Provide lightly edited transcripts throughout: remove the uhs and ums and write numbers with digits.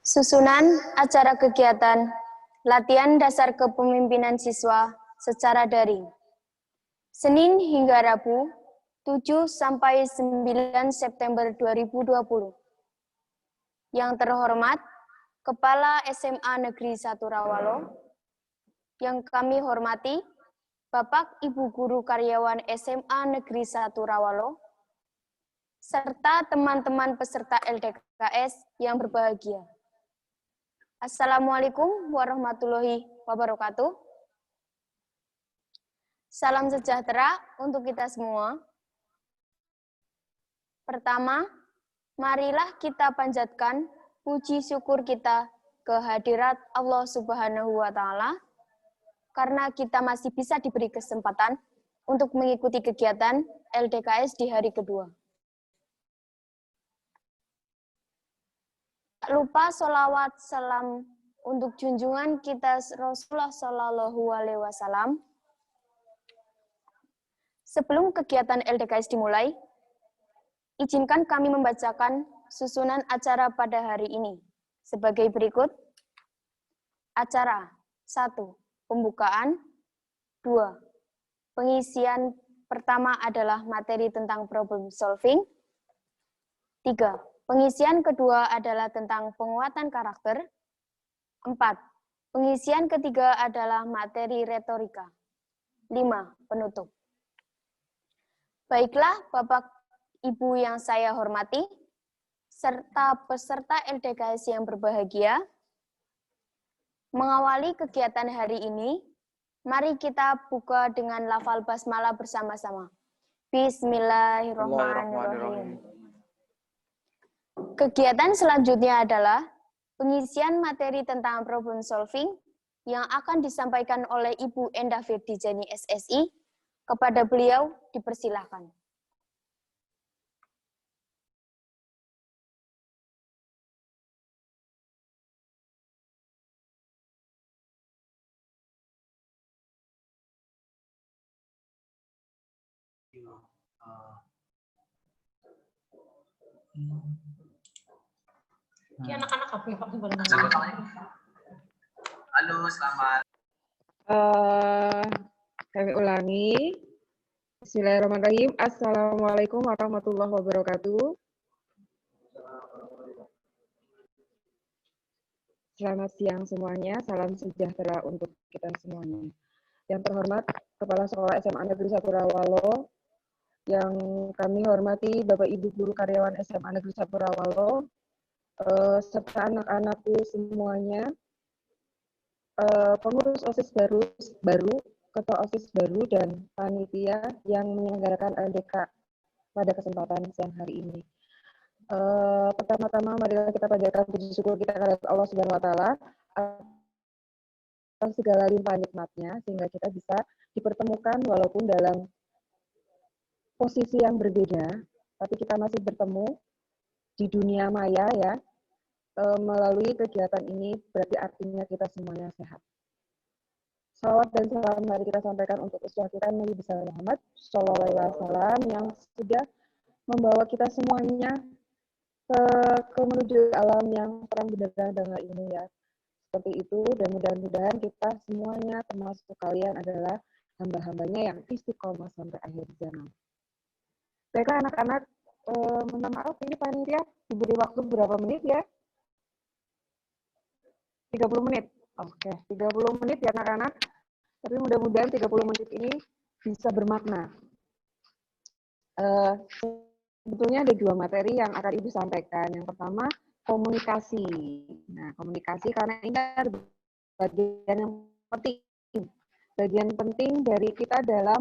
Susunan acara kegiatan latihan dasar kepemimpinan siswa secara daring. Senin hingga Rabu, 7 sampai 9 September 2020. Yang terhormat, Kepala SMA Negeri 1 Rawalo, yang kami hormati, Bapak Ibu Guru Karyawan SMA Negeri 1 Rawalo, serta teman-teman peserta LDKS yang berbahagia. Assalamualaikum warahmatullahi wabarakatuh. Salam sejahtera untuk kita semua. Pertama, marilah kita panjatkan puji syukur kita kehadirat Allah Subhanahu wa Ta'ala, karena kita masih bisa diberi kesempatan untuk mengikuti kegiatan LDKS di hari kedua. Tak lupa sholawat salam untuk junjungan kita Rasulullah Shallallahu Alaihi Wasallam. Sebelum kegiatan LDKS dimulai, izinkan kami membacakan susunan acara pada hari ini sebagai berikut. Acara 1. Pembukaan. 2. Pengisian pertama adalah materi tentang problem solving. 3. Pengisian kedua adalah tentang penguatan karakter. 4. Pengisian ketiga adalah materi retorika. 5. Penutup. Baiklah, Bapak Ibu yang saya hormati, serta peserta LDKS yang berbahagia, mengawali kegiatan hari ini, mari kita buka dengan lafal basmalah bersama-sama. Bismillahirrahmanirrahim. Kegiatan selanjutnya adalah pengisian materi tentang problem solving yang akan disampaikan oleh Ibu Endah Firdijani SSI. Kepada beliau dipersilahkan. Anak-anak apa ya Pak? Halo, selamat. Kami ulangi. Bismillahirrahmanirrahim. Assalamualaikum warahmatullahi wabarakatuh. Selamat siang semuanya. Salam sejahtera untuk kita semuanya. Yang terhormat Kepala Sekolah SMA Negeri 1 Rawalo, yang kami hormati Bapak Ibu Guru Karyawan SMA Negeri 1 Rawalo, serta anak-anakku semuanya, pengurus OSIS baru, ketua OSIS baru, dan panitia yang menyelenggarakan LDK pada kesempatan siang hari ini. Pertama-tama mari kita panjatkan puji syukur kita kepada Allah Subhanahu wa Ta'ala atas segala limpah nikmatnya, sehingga kita bisa dipertemukan walaupun dalam posisi yang berbeda, tapi kita masih bertemu di dunia maya ya. Melalui kegiatan ini berarti artinya kita semuanya sehat. Salawat dan salam mari kita sampaikan untuk uswah kita Nabi besar Muhammad Shallallahu Alaihi Wasallam yang sudah membawa kita semuanya ke menuju alam yang terang benderang dengan ilmu ya. Seperti itu, dan mudah-mudahan kita semuanya termasuk kalian adalah hamba-hambanya yang istiqomah sampai akhir zaman. Baiklah anak-anak, minta maaf ini panitia diberi waktu berapa menit ya? 30 menit. Oke, 30 menit ya anak-anak. Tapi mudah-mudahan 30 menit ini bisa bermakna. Sebetulnya ada dua materi yang akan Ibu sampaikan. Yang pertama, komunikasi. Nah, komunikasi karena ini ada bagian yang penting. Bagian penting dari kita dalam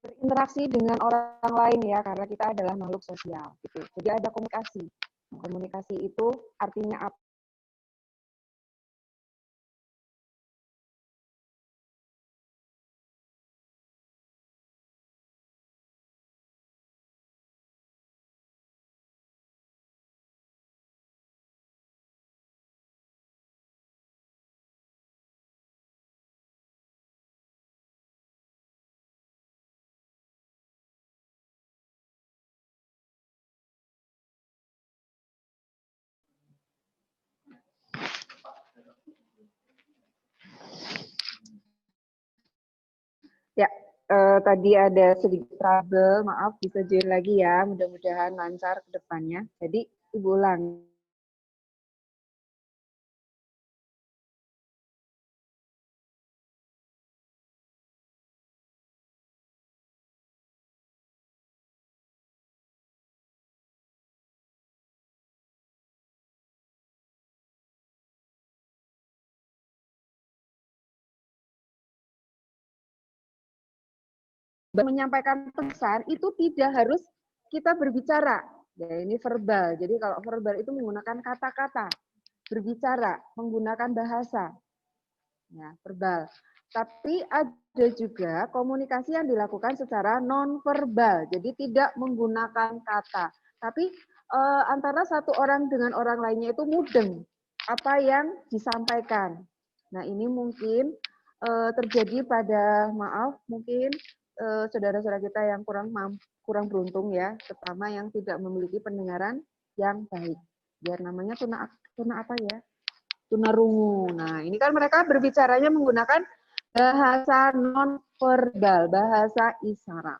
berinteraksi dengan orang lain ya, karena kita adalah makhluk sosial. Gitu. Jadi ada komunikasi. Komunikasi itu artinya apa? Ya, tadi ada sedikit trouble, maaf, bisa join lagi ya, mudah-mudahan lancar ke depannya. Jadi, Ibu ulang. Menyampaikan pesan itu tidak harus kita berbicara. Ya, ini verbal. Jadi kalau verbal itu menggunakan kata-kata, berbicara, menggunakan bahasa. Ya, verbal. Tapi ada juga komunikasi yang dilakukan secara non-verbal. Jadi tidak menggunakan kata. Tapi antara satu orang dengan orang lainnya itu mudeng apa yang disampaikan. Nah, ini mungkin terjadi pada, maaf, mungkin saudara-saudara kita yang kurang beruntung ya, terutama yang tidak memiliki pendengaran yang baik. Biar namanya tuna apa ya? Tunarungu. Nah, ini kan mereka berbicaranya menggunakan bahasa non-verbal, bahasa isyarat.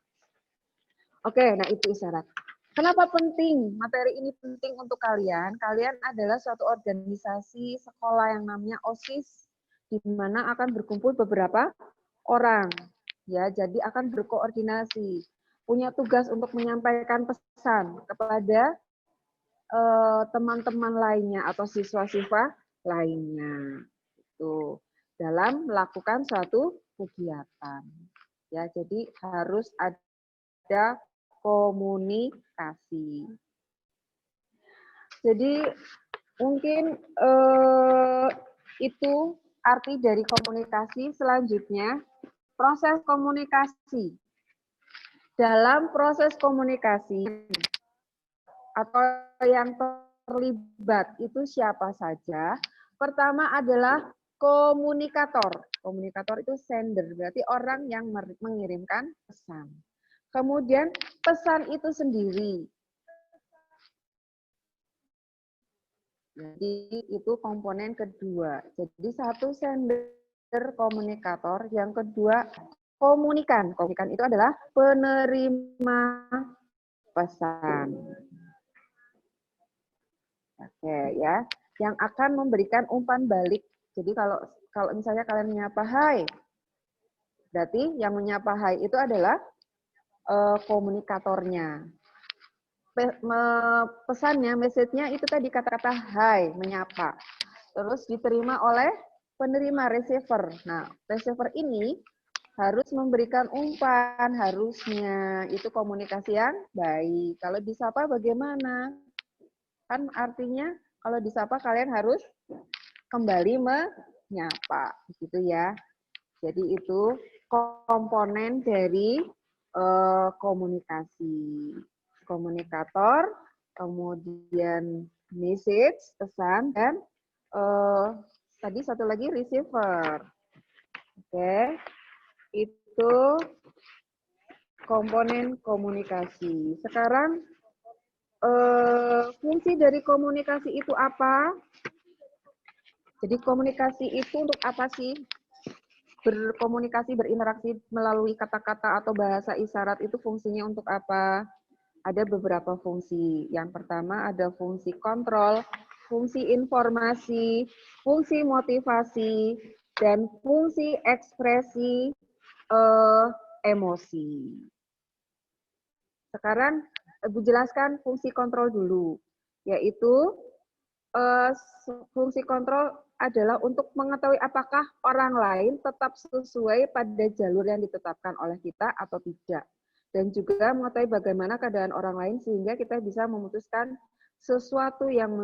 Oke, nah itu isyarat. Kenapa penting? Materi ini penting untuk kalian. Kalian adalah suatu organisasi sekolah yang namanya OSIS, di mana akan berkumpul beberapa orang. Ya, jadi akan berkoordinasi. Punya tugas untuk menyampaikan pesan kepada teman-teman lainnya atau siswa-siswa lainnya. Itu dalam melakukan suatu kegiatan. Ya, jadi harus ada komunikasi. Jadi mungkin itu arti dari komunikasi. Selanjutnya, proses komunikasi. Dalam proses komunikasi atau yang terlibat itu siapa saja? Pertama adalah komunikator. Komunikator itu sender, berarti orang yang mengirimkan pesan. Kemudian pesan itu sendiri. Jadi itu komponen kedua. Jadi satu sender komunikator, yang kedua komunikan. Komunikan itu adalah penerima pesan. Oke ya, yang akan memberikan umpan balik. Jadi kalau misalnya kalian menyapa hai, berarti yang menyapa hai itu adalah komunikatornya. Pesannya, message-nya itu tadi kata-kata hai, menyapa. Terus diterima oleh penerima, receiver. Nah, receiver ini harus memberikan umpan, harusnya. Itu komunikasi yang baik. Kalau disapa bagaimana? Kan artinya kalau disapa kalian harus kembali menyapa, gitu ya. Jadi itu komponen dari komunikasi. Komunikator, kemudian message, pesan, dan tadi satu lagi receiver. Oke, itu komponen komunikasi. Sekarang fungsi dari komunikasi itu apa? Jadi komunikasi itu untuk apa sih? Berkomunikasi, berinteraksi melalui kata-kata atau bahasa isyarat itu fungsinya untuk apa? Ada beberapa fungsi. Yang pertama ada fungsi kontrol, fungsi informasi, fungsi motivasi, dan fungsi ekspresi emosi. Sekarang Ibu jelaskan fungsi kontrol dulu, yaitu fungsi kontrol adalah untuk mengetahui apakah orang lain tetap sesuai pada jalur yang ditetapkan oleh kita atau tidak. Dan juga mengetahui bagaimana keadaan orang lain sehingga kita bisa memutuskan sesuatu yang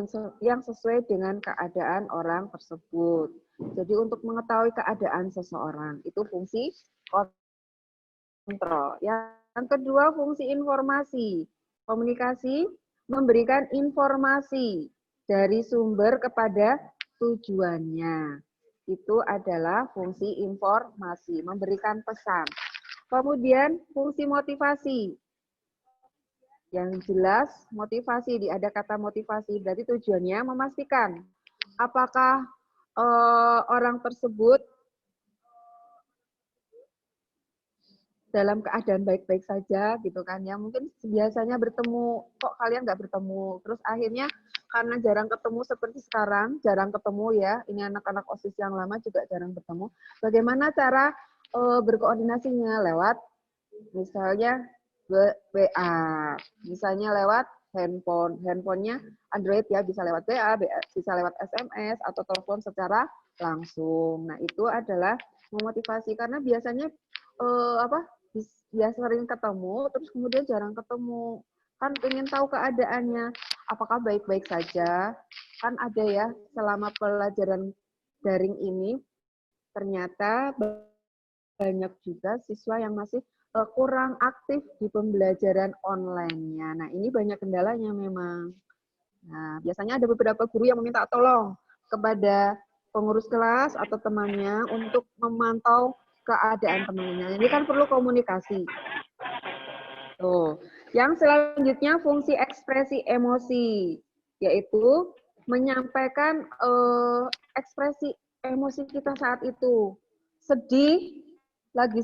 sesuai dengan keadaan orang tersebut. Jadi untuk mengetahui keadaan seseorang, itu fungsi kontrol. Yang kedua, fungsi informasi. Komunikasi memberikan informasi dari sumber kepada tujuannya. Itu adalah fungsi informasi, memberikan pesan. Kemudian fungsi motivasi. Yang jelas motivasi, ada kata motivasi, berarti tujuannya memastikan apakah orang tersebut dalam keadaan baik-baik saja gitu kan ya. Mungkin biasanya bertemu, kok kalian nggak bertemu. Terus akhirnya karena jarang ketemu seperti sekarang, jarang ketemu ya. Ini anak-anak OSIS yang lama juga jarang bertemu. Bagaimana cara berkoordinasinya? Lewat misalnya WA, misalnya lewat handphone. Handphonenya Android ya, bisa lewat WA, bisa lewat SMS atau telepon secara langsung. Nah, itu adalah memotivasi karena biasanya ya sering ketemu, terus kemudian jarang ketemu. Kan ingin tahu keadaannya, apakah baik-baik saja. Kan ada ya, selama pelajaran daring ini, ternyata banyak juga siswa yang masih kurang aktif di pembelajaran online-nya. Nah, ini banyak kendalanya memang. Nah, biasanya ada beberapa guru yang meminta tolong kepada pengurus kelas atau temannya untuk memantau keadaan temannya. Ini kan perlu komunikasi. Tuh. Yang selanjutnya fungsi ekspresi emosi, yaitu menyampaikan ekspresi emosi kita saat itu. Sedih, lagi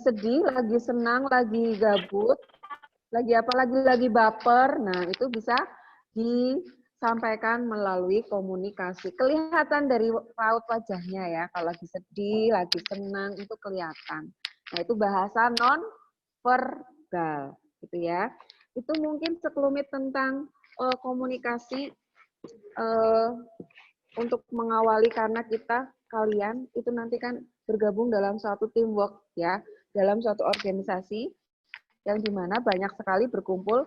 senang, lagi gabut, lagi baper. Nah, itu bisa disampaikan melalui komunikasi. Kelihatan dari raut wajahnya ya, kalau lagi sedih, lagi senang, itu kelihatan. Nah, itu bahasa non verbal gitu ya. Itu mungkin sekelumit tentang komunikasi untuk mengawali, karena kalian itu nanti kan bergabung dalam suatu teamwork ya, dalam suatu organisasi yang dimana banyak sekali berkumpul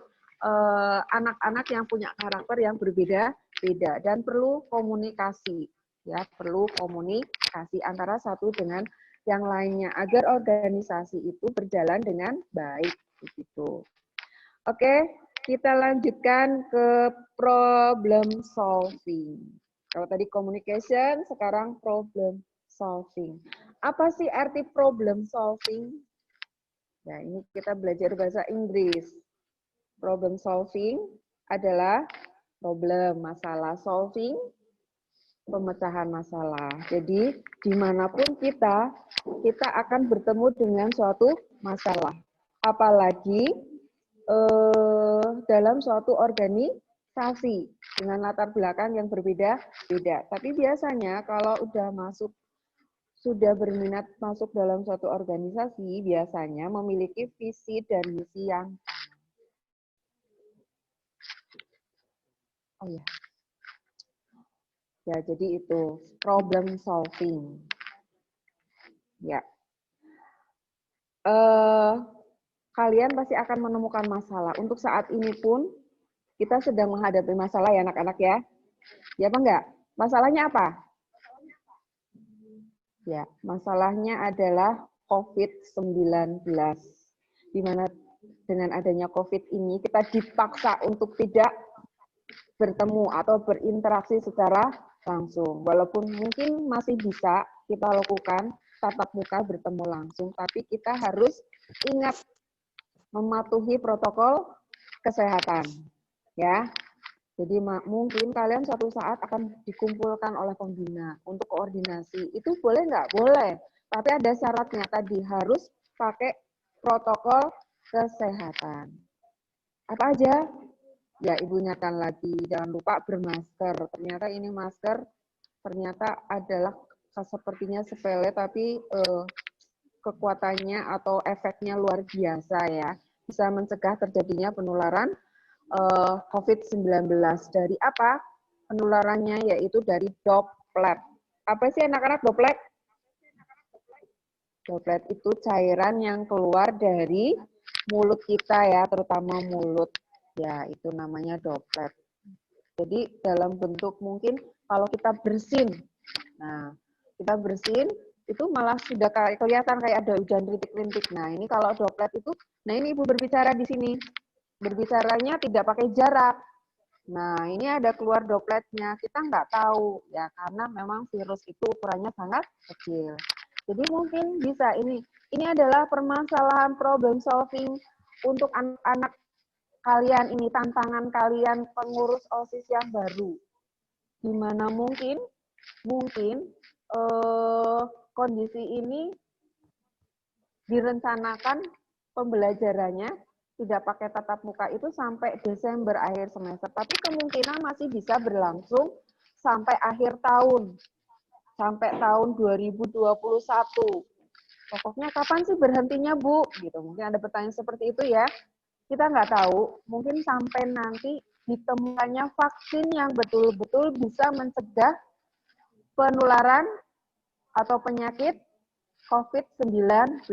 anak-anak yang punya karakter yang berbeda-beda dan perlu komunikasi ya, perlu komunikasi antara satu dengan yang lainnya agar organisasi itu berjalan dengan baik begitu. Oke, kita lanjutkan ke problem solving. Kalau tadi communication, sekarang problem solving. Apa sih arti problem solving? Nah, ini kita belajar bahasa Inggris. Problem solving adalah problem, masalah, solving, pemecahan masalah. Jadi, dimanapun kita akan bertemu dengan suatu masalah. Apalagi dalam suatu organisasi dengan latar belakang yang berbeda-beda. Tapi biasanya kalau sudah berminat masuk dalam suatu organisasi, biasanya memiliki visi dan misi yang ya, jadi itu problem solving. Ya, kalian pasti akan menemukan masalah. Untuk saat ini pun kita sedang menghadapi masalah ya anak-anak ya. Ya apa enggak? Masalahnya apa? Ya, masalahnya adalah COVID-19. Di mana dengan adanya COVID ini kita dipaksa untuk tidak bertemu atau berinteraksi secara langsung. Walaupun mungkin masih bisa kita lakukan tatap muka bertemu langsung, tapi kita harus ingat mematuhi protokol kesehatan. Ya. Jadi mungkin kalian suatu saat akan dikumpulkan oleh pembina untuk koordinasi. Itu boleh nggak? Boleh. Tapi ada syaratnya tadi, harus pakai protokol kesehatan. Apa aja? Ya, Ibu ingatkan lagi, jangan lupa bermasker. Ternyata ini masker ternyata adalah sepertinya sepele, tapi kekuatannya atau efeknya luar biasa ya. Bisa mencegah terjadinya penularan COVID-19. Dari apa? Penularannya yaitu dari droplet. Apa sih anak-anak droplet? Droplet itu cairan yang keluar dari mulut kita ya, terutama mulut. Ya, itu namanya droplet. Jadi dalam bentuk mungkin kalau kita bersin. Nah, kita bersin itu malah sudah kelihatan kayak ada hujan rintik-rintik. Nah, ini kalau droplet itu, nah ini Ibu berbicara di sini. Berbicaranya tidak pakai jarak. Nah, ini ada keluar dropletnya. Kita nggak tahu ya, karena memang virus itu ukurannya sangat kecil. Jadi mungkin bisa ini adalah permasalahan problem solving untuk anak-anak kalian ini, tantangan kalian pengurus OSIS yang baru. Di mana mungkin kondisi ini direncanakan pembelajarannya tidak pakai tatap muka itu sampai Desember akhir semester, tapi kemungkinan masih bisa berlangsung sampai akhir tahun, sampai tahun 2021. Pokoknya kapan sih berhentinya, Bu? Gitu. Mungkin ada pertanyaan seperti itu ya. Kita nggak tahu, mungkin sampai nanti ditemukannya vaksin yang betul-betul bisa mencegah penularan atau penyakit COVID-19.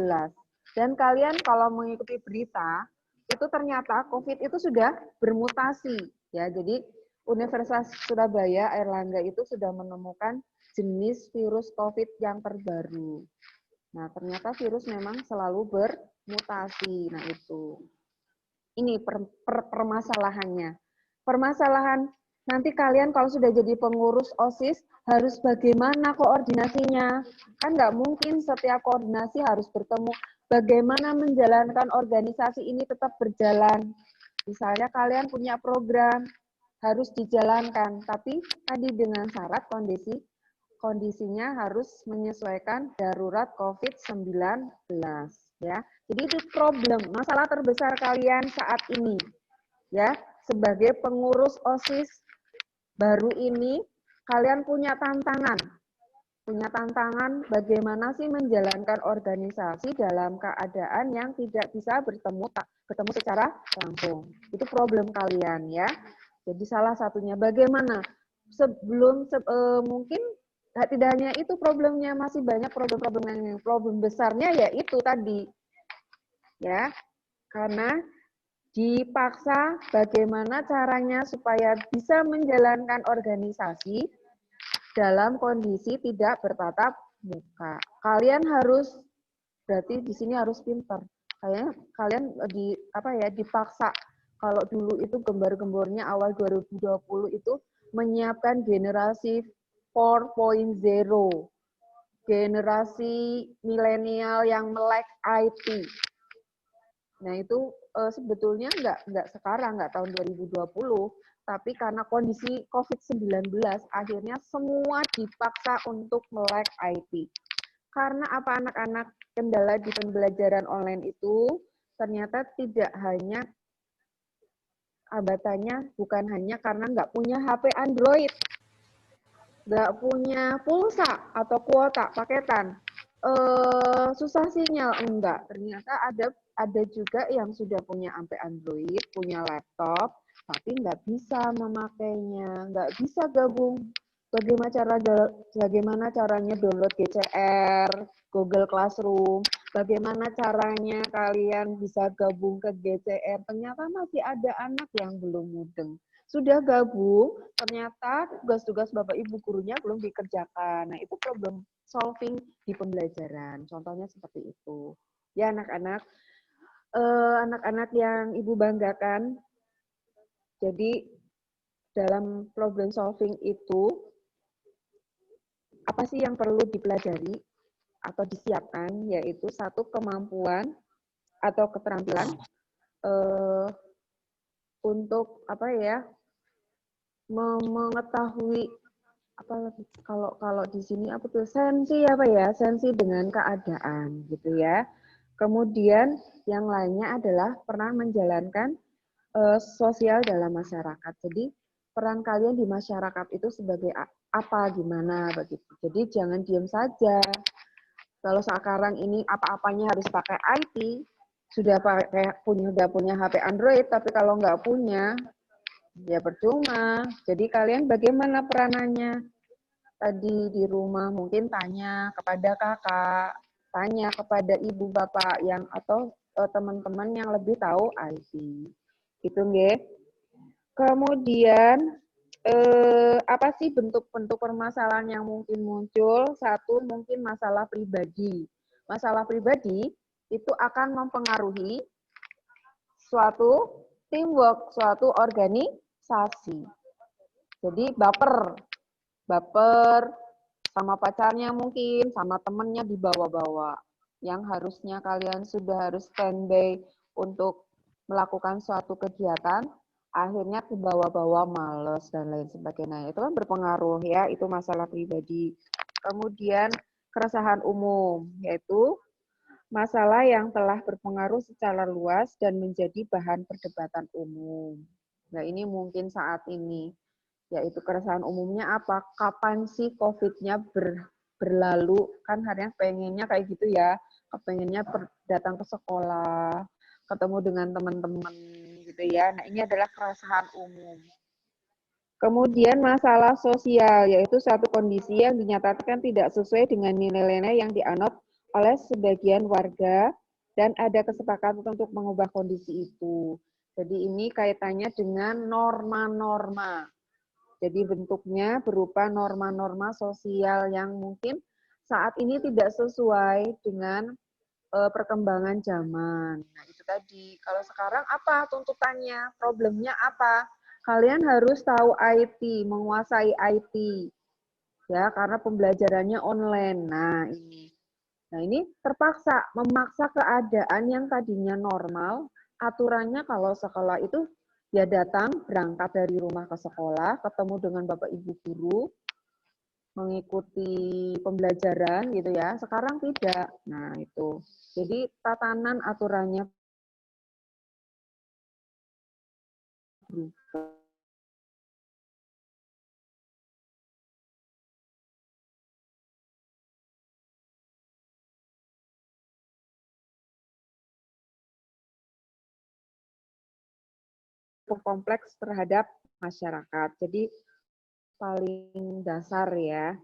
Dan kalian kalau mengikuti berita, itu ternyata COVID itu sudah bermutasi. Ya, jadi Universitas Surabaya Airlangga itu sudah menemukan jenis virus COVID yang terbaru. Nah, ternyata virus memang selalu bermutasi. Nah, itu. Ini permasalahannya. Permasalahan nanti kalian kalau sudah jadi pengurus OSIS harus bagaimana koordinasinya. Kan nggak mungkin setiap koordinasi harus bertemu. Bagaimana menjalankan organisasi ini tetap berjalan. Misalnya kalian punya program, harus dijalankan. Tapi tadi dengan syarat kondisinya harus menyesuaikan darurat COVID-19. Ya. Jadi itu problem, masalah terbesar kalian saat ini. Ya, sebagai pengurus OSIS baru ini, kalian punya tantangan. Punya tantangan bagaimana sih menjalankan organisasi dalam keadaan yang tidak bisa bertemu secara langsung. Itu problem kalian ya. Jadi salah satunya bagaimana mungkin tidak hanya itu problemnya, masih banyak problem-problem yang problem besarnya yaitu tadi ya, karena dipaksa bagaimana caranya supaya bisa menjalankan organisasi dalam kondisi tidak bertatap muka. Kalian harus, berarti di sini harus pintar. Kalian dipaksa. Kalau dulu itu gembar-gembornya awal 2020 itu menyiapkan generasi 4.0, generasi milenial yang melek IT. Nah itu sebetulnya nggak sekarang, nggak tahun 2020, tapi karena kondisi COVID-19 akhirnya semua dipaksa untuk melek IT. Karena apa, anak-anak, kendala di pembelajaran online itu ternyata tidak hanya hambatannya bukan hanya karena nggak punya HP Android, nggak punya pulsa atau kuota paketan, susah sinyal, enggak. Ternyata ada juga yang sudah punya HP Android, punya laptop, tapi nggak bisa memakainya, nggak bisa gabung. Bagaimana caranya download GCR, Google Classroom, bagaimana caranya kalian bisa gabung ke GCR. Ternyata masih ada anak yang belum mudeng. Sudah gabung, ternyata tugas-tugas Bapak Ibu gurunya belum dikerjakan. Nah, itu problem solving di pembelajaran. Contohnya seperti itu. Ya, anak-anak. Anak-anak yang Ibu banggakan, jadi dalam problem solving itu, apa sih yang perlu dipelajari atau disiapkan, yaitu satu kemampuan atau keterampilan untuk mengetahui kalau di sini sensi dengan keadaan gitu ya. Kemudian yang lainnya adalah pernah menjalankan sosial dalam masyarakat. Jadi peran kalian di masyarakat itu sebagai apa, gimana begitu. Jadi jangan diam saja. Kalau sekarang ini apa-apanya harus pakai IT, sudah punya HP Android, tapi kalau nggak punya, ya percuma. Jadi kalian bagaimana peranannya? Tadi di rumah mungkin tanya kepada kakak, tanya kepada ibu bapak atau teman-teman yang lebih tahu IT. Gitu nggih. Kemudian apa sih bentuk-bentuk permasalahan yang mungkin muncul? Satu, mungkin masalah pribadi. Masalah pribadi itu akan mempengaruhi suatu teamwork, suatu organisasi. Jadi baper sama pacarnya mungkin, sama temennya dibawa-bawa. Yang harusnya kalian sudah harus standby untuk melakukan suatu kegiatan, akhirnya kebawa-bawa males dan lain sebagainya. Itu kan berpengaruh ya, itu masalah pribadi. Kemudian keresahan umum, yaitu masalah yang telah berpengaruh secara luas dan menjadi bahan perdebatan umum. Nah, ini mungkin saat ini, yaitu keresahan umumnya apa? Kapan sih COVID-nya berlalu? Kan harian pengennya kayak gitu ya, kepengennya datang ke sekolah, ketemu dengan teman-teman gitu ya. Nah, ini adalah keresahan umum. Kemudian masalah sosial, yaitu suatu kondisi yang dinyatakan tidak sesuai dengan nilai-nilai yang dianut oleh sebagian warga dan ada kesepakatan untuk mengubah kondisi itu. Jadi ini kaitannya dengan norma-norma. Jadi bentuknya berupa norma-norma sosial yang mungkin saat ini tidak sesuai dengan perkembangan zaman. Nah, itu tadi. Kalau sekarang apa tuntutannya? Problemnya apa? Kalian harus tahu IT, menguasai IT. Ya, karena pembelajarannya online. Nah, ini terpaksa memaksa keadaan yang tadinya normal, aturannya kalau sekolah itu ya datang, berangkat dari rumah ke sekolah, ketemu dengan Bapak Ibu guru, mengikuti pembelajaran gitu ya. Sekarang tidak. Nah, itu. Jadi tatanan aturannya berubah. Kompleks terhadap masyarakat. Jadi paling dasar ya.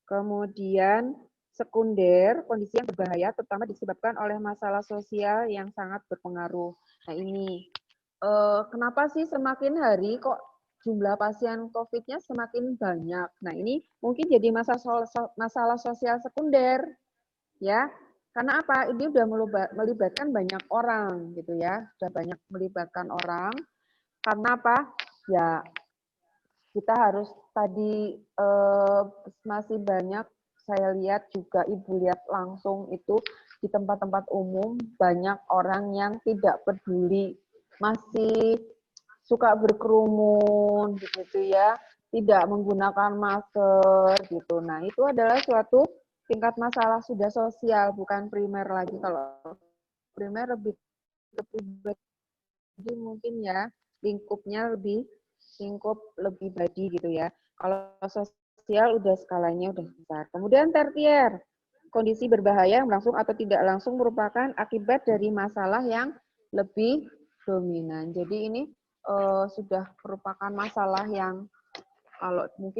Kemudian sekunder, kondisi yang berbahaya terutama disebabkan oleh masalah sosial yang sangat berpengaruh. Nah ini, kenapa sih semakin hari kok jumlah pasien COVID-nya semakin banyak? Nah ini mungkin jadi masalah sosial sekunder, ya. Karena apa? Ini udah melibatkan banyak orang, gitu ya. Sudah banyak melibatkan orang. Karena apa? Ya kita harus tadi masih banyak saya lihat juga Ibu lihat langsung itu di tempat-tempat umum banyak orang yang tidak peduli, masih suka berkerumun gitu ya, tidak menggunakan masker gitu. Nah, itu adalah suatu tingkat masalah sudah sosial, bukan primer lagi. Kalau primer lebih ke pribadi mungkin ya, lingkupnya lebih pribadi gitu ya. Kalau sosial udah skalanya udah besar. Kemudian tertier, kondisi berbahaya yang langsung atau tidak langsung merupakan akibat dari masalah yang lebih dominan. Jadi ini sudah merupakan masalah yang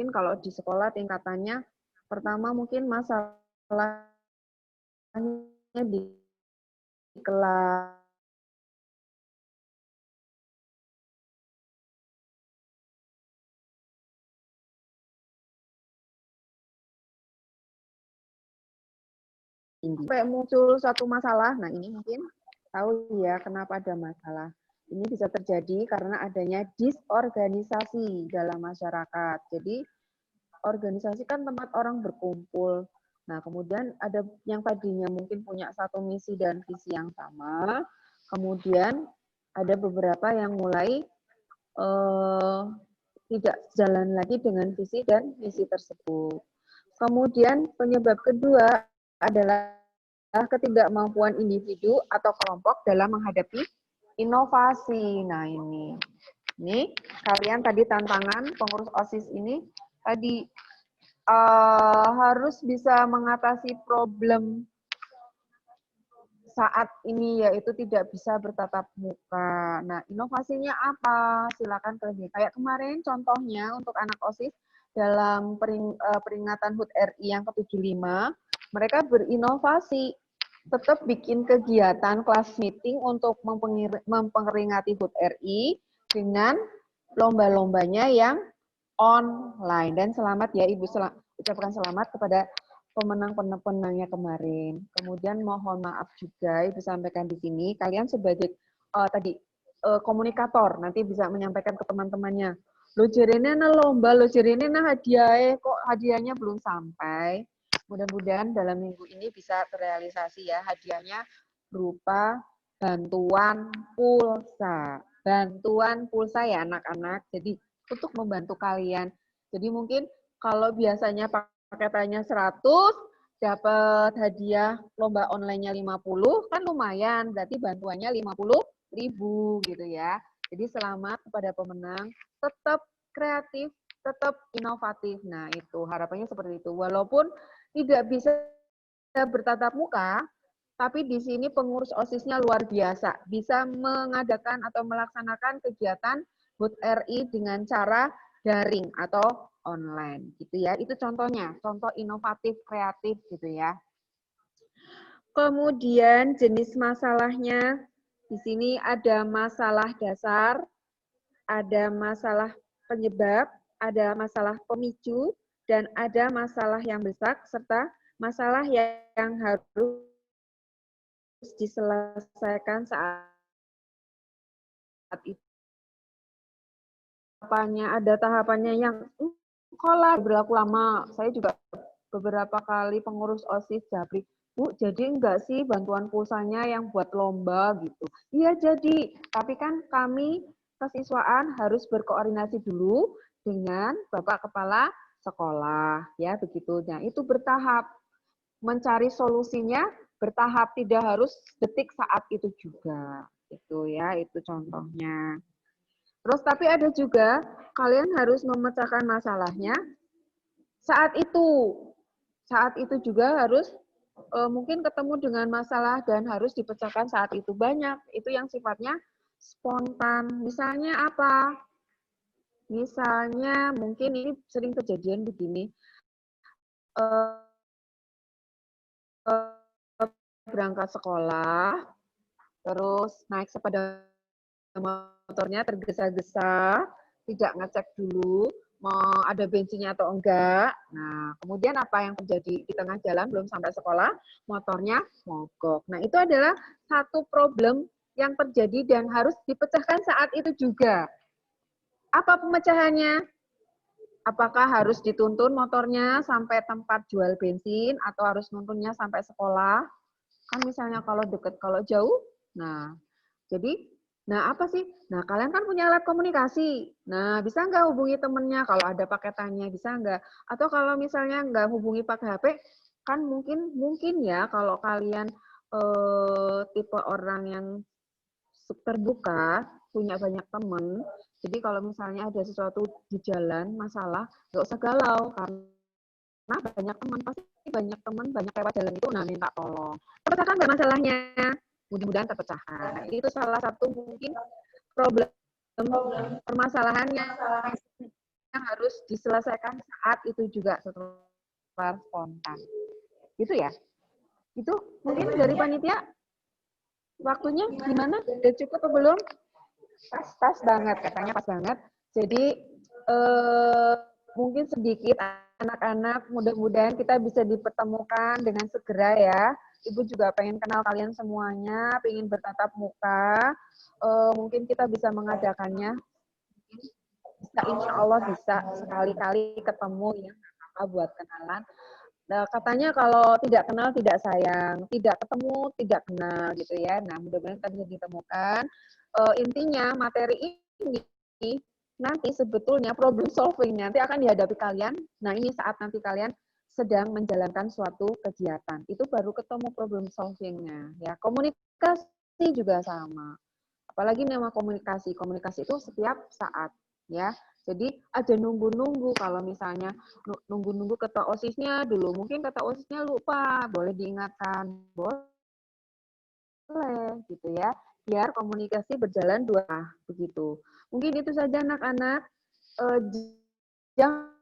kalau di sekolah tingkatannya pertama mungkin masalahnya di kelas tinggi. Sampai muncul suatu masalah, nah ini mungkin tahu ya kenapa ada masalah. Ini bisa terjadi karena adanya disorganisasi dalam masyarakat. Jadi organisasi kan tempat orang berkumpul. Nah, kemudian ada yang tadinya mungkin punya satu misi dan visi yang sama, kemudian ada beberapa yang mulai tidak jalan lagi dengan visi dan misi tersebut. Kemudian penyebab kedua adalah ketidakmampuan individu atau kelompok dalam menghadapi inovasi. Nah ini kalian tadi tantangan pengurus OSIS ini tadi harus bisa mengatasi problem saat ini yaitu tidak bisa bertatap muka. Nah, inovasinya apa? Silakan kerja. Kayak kemarin contohnya untuk anak OSIS dalam peringatan HUT RI yang ke-75, mereka berinovasi tetap bikin kegiatan kelas meeting untuk memperingati HUT RI dengan lomba-lombanya yang online. Dan selamat ya Ibu, ucapkan selamat kepada pemenang-pemenangnya kemarin. Kemudian mohon maaf juga Ibu sampaikan di sini, kalian sebagai komunikator nanti bisa menyampaikan ke teman-temannya. Lo jarene na lomba, lo jarene na hadiah, kok hadiahnya belum sampai. Mudah-mudahan dalam minggu ini bisa terrealisasi ya, hadiahnya berupa bantuan pulsa. Bantuan pulsa ya anak-anak, jadi untuk membantu kalian. Jadi mungkin kalau biasanya paketnya 100, dapat hadiah lomba online-nya 50, kan lumayan, berarti bantuannya 50.000 gitu ya. Jadi selamat kepada pemenang, tetap kreatif, tetap inovatif. Nah, itu harapannya seperti itu. Walaupun tidak bisa bertatap muka, tapi di sini pengurus OSIS-nya luar biasa, bisa mengadakan atau melaksanakan kegiatan HUT RI dengan cara daring atau online gitu ya. Itu contohnya, contoh inovatif kreatif gitu ya. Kemudian jenis masalahnya di sini ada masalah dasar, ada masalah penyebab, ada masalah pemicu, dan ada masalah yang besar serta masalah yang harus diselesaikan saat itu. Ada tahapannya yang sekolah berlaku lama. Saya juga beberapa kali pengurus OSIS Japri, Bu, jadi enggak sih bantuan pulsanya yang buat lomba gitu? Iya jadi, tapi kan kami kesiswaan harus berkoordinasi dulu dengan Bapak Kepala Sekolah, ya begitu. Nah itu bertahap, mencari solusinya bertahap, tidak harus detik saat itu juga. Itu ya, itu contohnya. Terus tapi ada juga kalian harus memecahkan masalahnya saat itu. Saat itu juga harus mungkin ketemu dengan masalah dan harus dipecahkan saat itu. Banyak itu yang sifatnya spontan. Misalnya apa? Misalnya mungkin ini sering kejadian begini. Berangkat sekolah, terus naik sepeda motornya tergesa-gesa, tidak ngecek dulu mau ada bensinnya atau enggak. Nah, kemudian apa yang terjadi di tengah jalan belum sampai sekolah, motornya mogok. Nah, itu adalah satu problem yang terjadi dan harus dipecahkan saat itu juga. Apa pemecahannya? Apakah harus dituntun motornya sampai tempat jual bensin atau harus nuntunnya sampai sekolah? Kan misalnya kalau dekat, kalau jauh. Nah, jadi apa sih? Nah, kalian kan punya alat komunikasi. Nah, bisa nggak hubungi temennya kalau ada paketannya, bisa nggak? Atau kalau misalnya nggak hubungi pakai HP, kan mungkin ya kalau kalian tipe orang yang terbuka, punya banyak temen, jadi kalau misalnya ada sesuatu di jalan, masalah, nggak usah galau, karena banyak teman, pasti banyak teman, banyak lewat jalan itu, nah minta tolong. Terpecahkan nggak masalahnya? Mudah-mudahan terpecahkan. Nah, itu salah satu mungkin problem permasalahan yang harus diselesaikan saat itu juga setelah spontan. Gitu ya. Itu mungkin dari panitia waktunya gimana? Udah cukup atau belum? Pas banget, katanya pas banget. Jadi mungkin sedikit anak-anak, mudah-mudahan kita bisa dipertemukan dengan segera ya. Ibu juga pengen kenal kalian semuanya, pengen bertatap muka. Mungkin kita bisa mengadakannya. Bisa, insya Allah bisa sekali-kali ketemu ya, apa buat kenalan. Nah, katanya kalau tidak kenal tidak sayang, tidak ketemu tidak kenal gitu ya. Nah, mudah-mudahan kita bisa ditemukan. Intinya materi ini nanti sebetulnya problem solving nanti akan dihadapi kalian. Nah, ini saat nanti kalian sedang menjalankan suatu kegiatan. Itu baru ketemu problem solvingnya. Ya, komunikasi juga sama. Apalagi nama komunikasi. Komunikasi itu setiap saat. Ya, jadi ada nunggu-nunggu kalau misalnya nunggu-nunggu kata OSIS-nya dulu. Mungkin kata OSIS-nya lupa, boleh diingatkan. Boleh gitu ya. Biar komunikasi berjalan dua begitu. Mungkin itu saja anak-anak. Jangan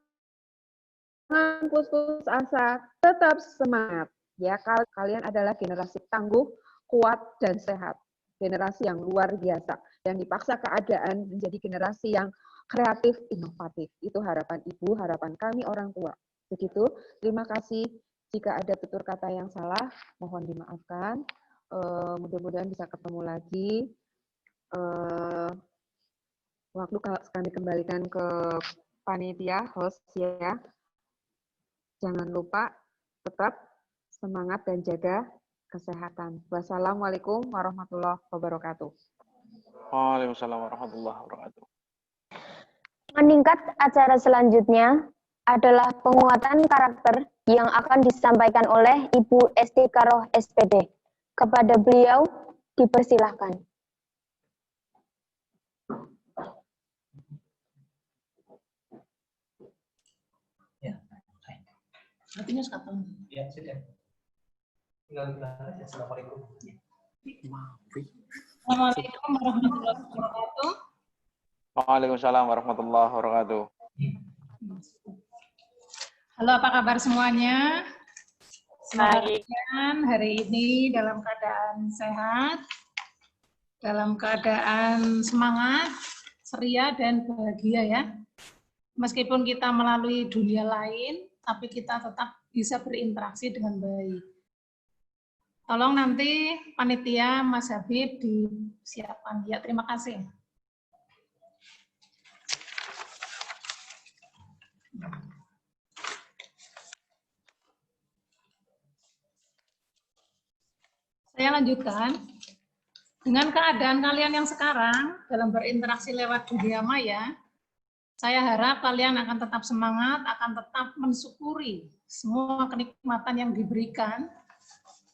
putus asa, tetap semangat. Ya, kalian adalah generasi tangguh, kuat dan sehat. Generasi yang luar biasa yang dipaksa keadaan menjadi generasi yang kreatif, inovatif. Itu harapan Ibu, harapan kami orang tua. Begitu. Terima kasih. Jika ada tutur kata yang salah, mohon dimaafkan. Mudah-mudahan bisa ketemu lagi. Waktu kami kembalikan ke panitia, host ya. Jangan lupa tetap semangat dan jaga kesehatan. Wassalamualaikum warahmatullahi wabarakatuh. Waalaikumsalam warahmatullahi wabarakatuh. Meningkat acara selanjutnya adalah penguatan karakter yang akan disampaikan oleh Ibu Estikaroh SPD. Kepada beliau dipersilahkan. Artinya sekarang. Ya, sudah. Tinggal bilang aja Assalamualaikum. Assalamualaikum warahmatullahi wabarakatuh. Waalaikumsalam warahmatullahi wabarakatuh. Halo, apa kabar semuanya? Semoga kalian hari ini dalam keadaan sehat, dalam keadaan semangat, ceria, dan bahagia ya. Meskipun kita melalui dunia lain, tapi kita tetap bisa berinteraksi dengan baik. Tolong nanti panitia Mas Habib disiapkan. Ya, terima kasih. Saya lanjutkan. Dengan keadaan kalian yang sekarang dalam berinteraksi lewat dunia maya, saya harap kalian akan tetap semangat, akan tetap mensyukuri semua kenikmatan yang diberikan,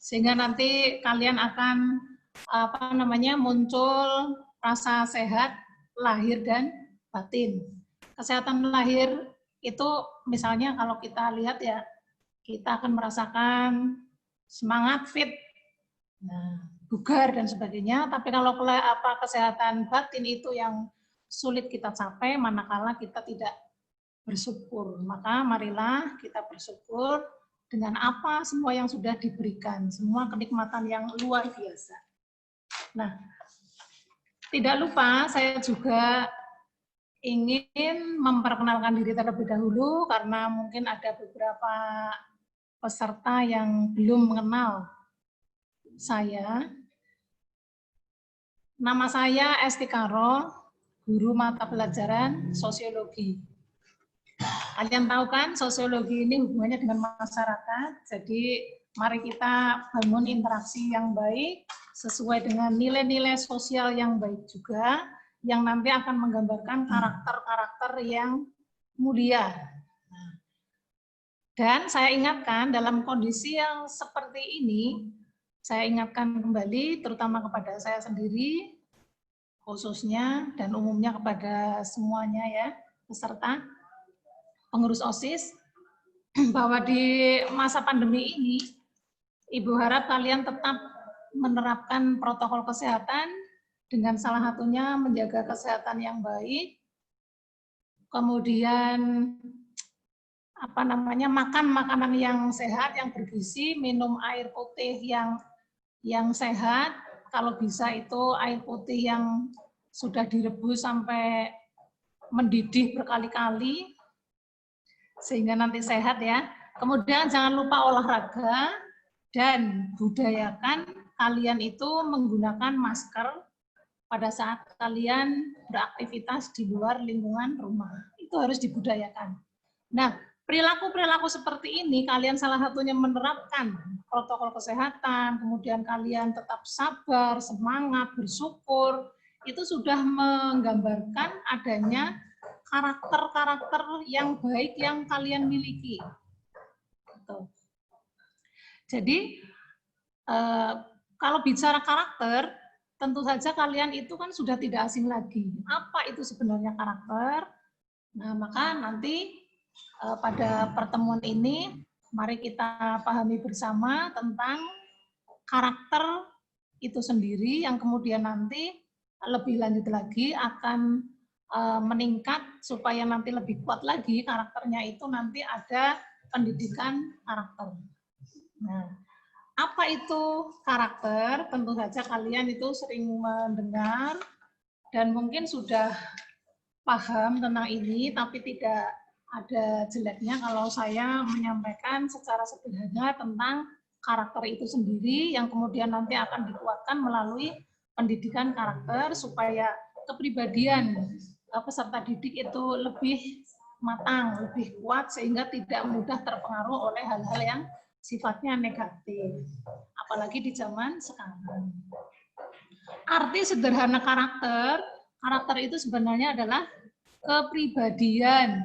sehingga nanti kalian akan muncul rasa sehat lahir dan batin. Kesehatan lahir itu misalnya kalau kita lihat ya, kita akan merasakan semangat, fit, bugar dan sebagainya. Tapi kalau kesehatan batin itu yang sulit kita capai manakala kita tidak bersyukur. Maka marilah kita bersyukur dengan apa semua yang sudah diberikan, semua kenikmatan yang luar biasa. Nah, tidak lupa saya juga ingin memperkenalkan diri terlebih dahulu karena mungkin ada beberapa peserta yang belum mengenal saya. Nama saya Estikaroh, guru mata pelajaran sosiologi. Kalian tahu kan, sosiologi ini hubungannya dengan masyarakat, jadi mari kita bangun interaksi yang baik, sesuai dengan nilai-nilai sosial yang baik juga, yang nanti akan menggambarkan karakter-karakter yang mulia. Dan saya ingatkan, dalam kondisi yang seperti ini, saya ingatkan kembali, terutama kepada saya sendiri, khususnya dan umumnya kepada semuanya ya, peserta, pengurus OSIS, bahwa di masa pandemi ini, Ibu harap kalian tetap menerapkan protokol kesehatan, dengan salah satunya menjaga kesehatan yang baik, kemudian makan makanan yang sehat, yang bergizi, minum air putih yang sehat. Kalau bisa itu air putih yang sudah direbus sampai mendidih berkali-kali, sehingga nanti sehat ya. Kemudian jangan lupa olahraga, dan budayakan kalian itu menggunakan masker pada saat kalian beraktivitas di luar lingkungan rumah. Itu harus dibudayakan. Nah, perilaku-perilaku seperti ini, kalian salah satunya menerapkan protokol kesehatan, kemudian kalian tetap sabar, semangat, bersyukur, itu sudah menggambarkan adanya karakter-karakter yang baik yang kalian miliki. Jadi, kalau bicara karakter, tentu saja kalian itu kan sudah tidak asing lagi. Apa itu sebenarnya karakter? Nah, maka nanti pada pertemuan ini, mari kita pahami bersama tentang karakter itu sendiri yang kemudian nanti lebih lanjut lagi akan meningkat supaya nanti lebih kuat lagi karakternya itu nanti ada pendidikan karakter. Nah, apa itu karakter? Tentu saja kalian itu sering mendengar dan mungkin sudah paham tentang ini, tapi tidak ada jeleknya kalau saya menyampaikan secara sederhana tentang karakter itu sendiri yang kemudian nanti akan dikuatkan melalui pendidikan karakter supaya kepribadian peserta didik itu lebih matang, lebih kuat sehingga tidak mudah terpengaruh oleh hal-hal yang sifatnya negatif, apalagi di zaman sekarang. Arti sederhana karakter itu sebenarnya adalah kepribadian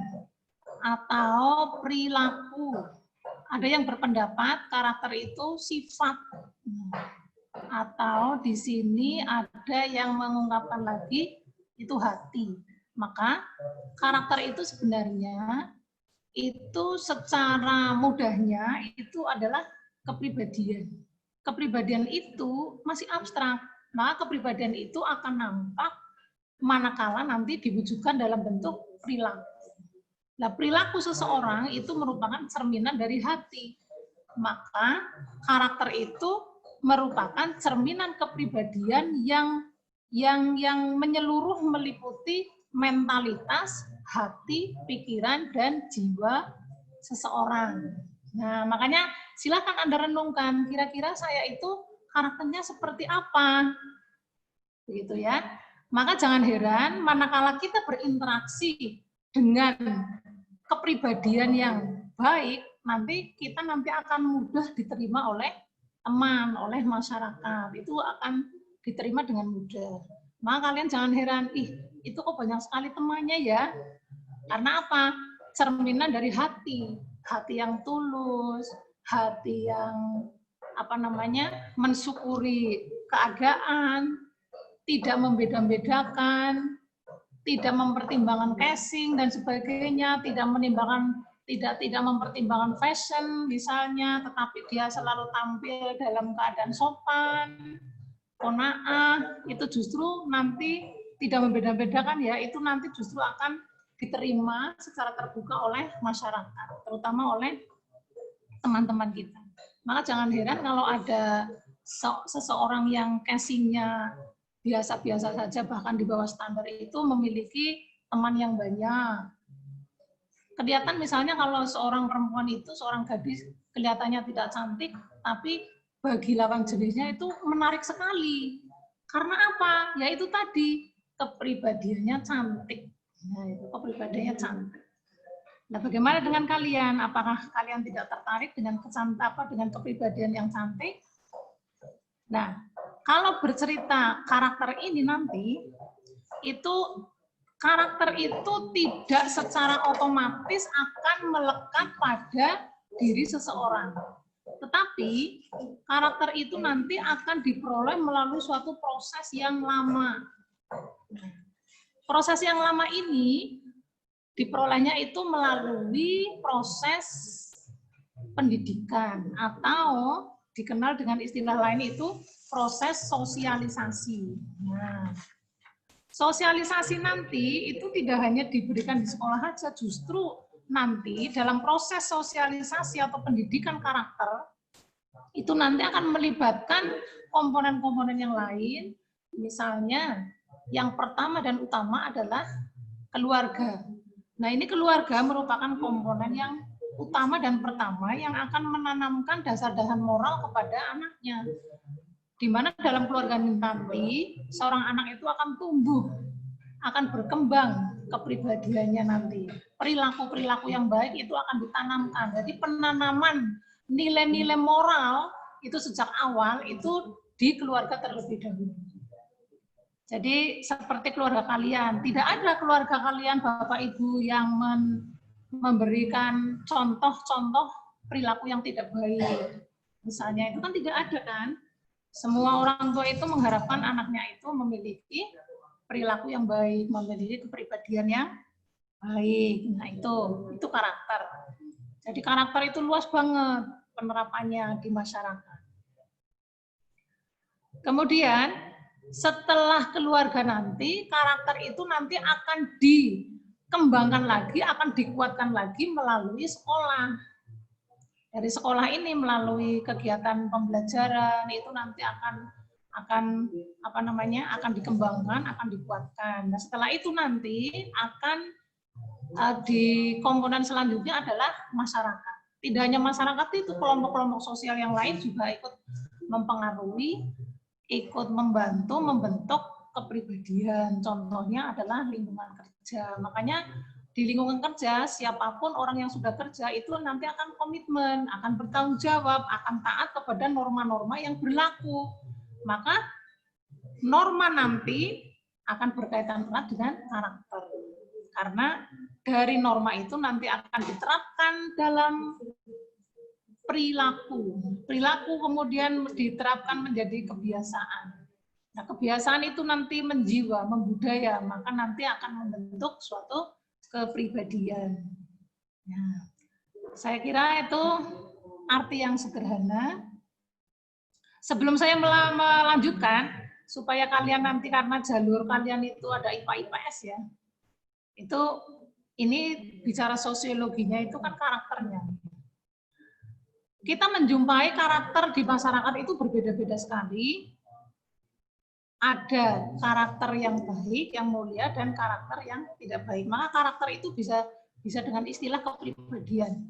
atau perilaku Ada yang berpendapat karakter itu sifat. Atau di sini ada yang mengungkapkan lagi itu hati. Maka karakter itu sebenarnya itu secara mudahnya itu adalah kepribadian. Kepribadian itu masih abstrak. Nah, kepribadian itu akan nampak manakala nanti diwujudkan dalam bentuk perilaku. Nah, perilaku seseorang itu merupakan cerminan dari hati. Maka karakter itu merupakan cerminan kepribadian yang menyeluruh meliputi mentalitas, hati, pikiran, dan jiwa seseorang. Nah, makanya silakan Anda renungkan, kira-kira saya itu karakternya seperti apa? Begitu ya. Maka jangan heran manakala kita berinteraksi dengan kepribadian yang baik, nanti kita akan mudah diterima oleh teman, oleh masyarakat. Itu akan diterima dengan mudah. Maka kalian jangan heran, itu kok banyak sekali temannya ya. Karena apa? Cerminan dari hati. Hati yang tulus, hati yang mensyukuri keadaan, tidak membeda-bedakan, tidak mempertimbangkan casing dan sebagainya, tidak mempertimbangkan fashion misalnya, tetapi dia selalu tampil dalam keadaan sopan, qanaah, itu justru nanti tidak membeda-bedakan ya, itu nanti justru akan diterima secara terbuka oleh masyarakat, terutama oleh teman-teman kita. Maka jangan heran kalau ada seseorang yang casingnya biasa-biasa saja, bahkan di bawah standar itu memiliki teman yang banyak. Kelihatan misalnya kalau seorang perempuan itu, seorang gadis kelihatannya tidak cantik, tapi bagi lawan jenisnya itu menarik sekali. Karena apa? Ya itu tadi, kepribadiannya cantik. Nah, itu kepribadiannya cantik. Nah, bagaimana dengan kalian? Apakah kalian tidak tertarik dengan dengan kepribadian yang cantik? Nah, kalau bercerita karakter ini nanti, itu karakter itu tidak secara otomatis akan melekat pada diri seseorang. Tetapi karakter itu nanti akan diperoleh melalui suatu proses yang lama. Proses yang lama ini diperolehnya itu melalui proses pendidikan atau dikenal dengan istilah lain itu proses sosialisasi. Nah, sosialisasi nanti itu tidak hanya diberikan di sekolah saja, justru nanti dalam proses sosialisasi atau pendidikan karakter itu nanti akan melibatkan komponen-komponen yang lain. Misalnya yang pertama dan utama adalah keluarga. Nah, ini keluarga merupakan komponen yang utama dan pertama yang akan menanamkan dasar-dasar moral kepada anaknya. Di mana dalam keluarga nanti seorang anak itu akan tumbuh, akan berkembang kepribadiannya nanti. Perilaku-perilaku yang baik itu akan ditanamkan. Jadi penanaman nilai-nilai moral itu sejak awal itu di keluarga terlebih dahulu. Jadi seperti keluarga kalian, tidak ada keluarga kalian Bapak Ibu yang memberikan contoh-contoh perilaku yang tidak baik. Misalnya itu kan tidak ada kan? Semua orang tua itu mengharapkan anaknya itu memiliki perilaku yang baik, memiliki kepribadian yang baik. Nah, itu karakter. Jadi karakter itu luas banget penerapannya di masyarakat. Kemudian setelah keluarga nanti, karakter itu nanti akan dikembangkan lagi, akan dikuatkan lagi melalui sekolah. Dari sekolah ini melalui kegiatan pembelajaran itu nanti akan dikembangkan, akan dikuatkan. Nah, setelah itu nanti akan di komponen selanjutnya adalah masyarakat. Tidak hanya masyarakat, itu kelompok-kelompok sosial yang lain juga ikut mempengaruhi, ikut membantu membentuk kepribadian. Contohnya adalah lingkungan kerja. Makanya di lingkungan kerja, siapapun orang yang sudah kerja itu nanti akan komitmen, akan bertanggung jawab, akan taat kepada norma-norma yang berlaku. Maka norma nanti akan berkaitan erat dengan karakter. Karena dari norma itu nanti akan diterapkan dalam perilaku. Perilaku kemudian diterapkan menjadi kebiasaan. Nah, kebiasaan itu nanti menjiwa, membudaya, maka nanti akan membentuk suatu kepribadian. Nah, saya kira itu arti yang sederhana. Sebelum saya melanjutkan, supaya kalian nanti karena jalur kalian itu ada IPA IPS ya, itu ini bicara sosiologinya itu kan karakternya. Kita menjumpai karakter di masyarakat itu berbeda-beda sekali. Ada karakter yang baik, yang mulia, dan karakter yang tidak baik. Maka karakter itu bisa dengan istilah kepribadian.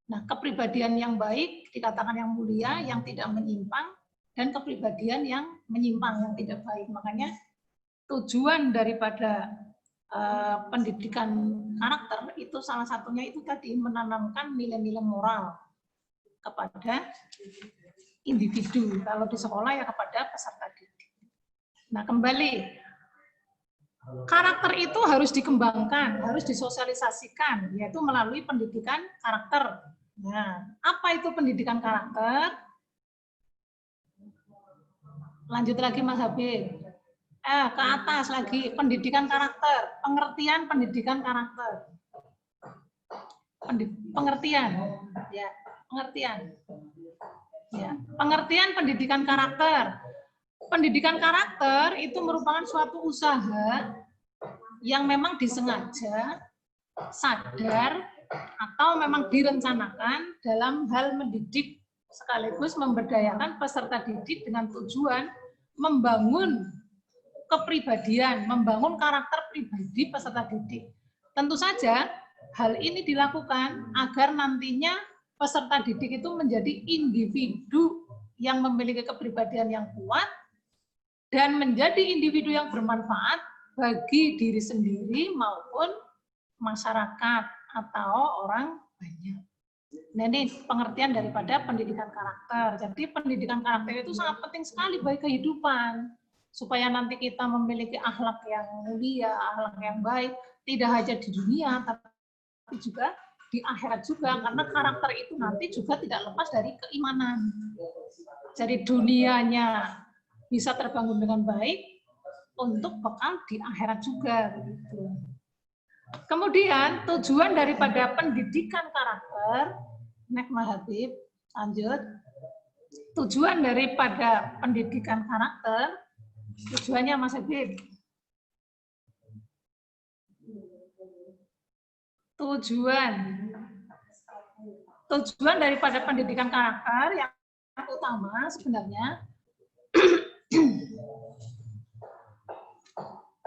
Nah, kepribadian yang baik dikatakan yang mulia, yang tidak menyimpang, dan kepribadian yang menyimpang, yang tidak baik. Makanya tujuan daripada pendidikan karakter itu salah satunya itu tadi menanamkan nilai-nilai moral kepada individu. Kalau di sekolah ya kepada peserta didik. Nah, kembali, karakter itu harus dikembangkan, harus disosialisasikan, yaitu melalui pendidikan karakter. Nah, apa itu pendidikan karakter? Lanjut lagi Mas Habib. Ke atas lagi, pendidikan karakter, pengertian pendidikan karakter. Pengertian, ya, pengertian. Ya, pengertian pendidikan karakter. Pendidikan karakter itu merupakan suatu usaha yang memang disengaja, sadar, atau memang direncanakan dalam hal mendidik sekaligus memberdayakan peserta didik dengan tujuan membangun kepribadian, membangun karakter pribadi peserta didik. Tentu saja hal ini dilakukan agar nantinya peserta didik itu menjadi individu yang memiliki kepribadian yang kuat dan menjadi individu yang bermanfaat bagi diri sendiri maupun masyarakat atau orang banyak. Nah, ini pengertian daripada pendidikan karakter. Jadi pendidikan karakter itu sangat penting sekali bagi kehidupan. Supaya nanti kita memiliki akhlak yang mulia, akhlak yang baik, tidak hanya di dunia, tapi juga di akhirat juga. Karena karakter itu nanti juga tidak lepas dari keimanan. Jadi dunianya bisa terbangun dengan baik untuk bekal di akhirat juga. Begitu. Kemudian tujuan daripada pendidikan karakter, Mas Habib, lanjut. Tujuan daripada pendidikan karakter, tujuannya Mas Habib. Tujuan daripada pendidikan karakter yang utama sebenarnya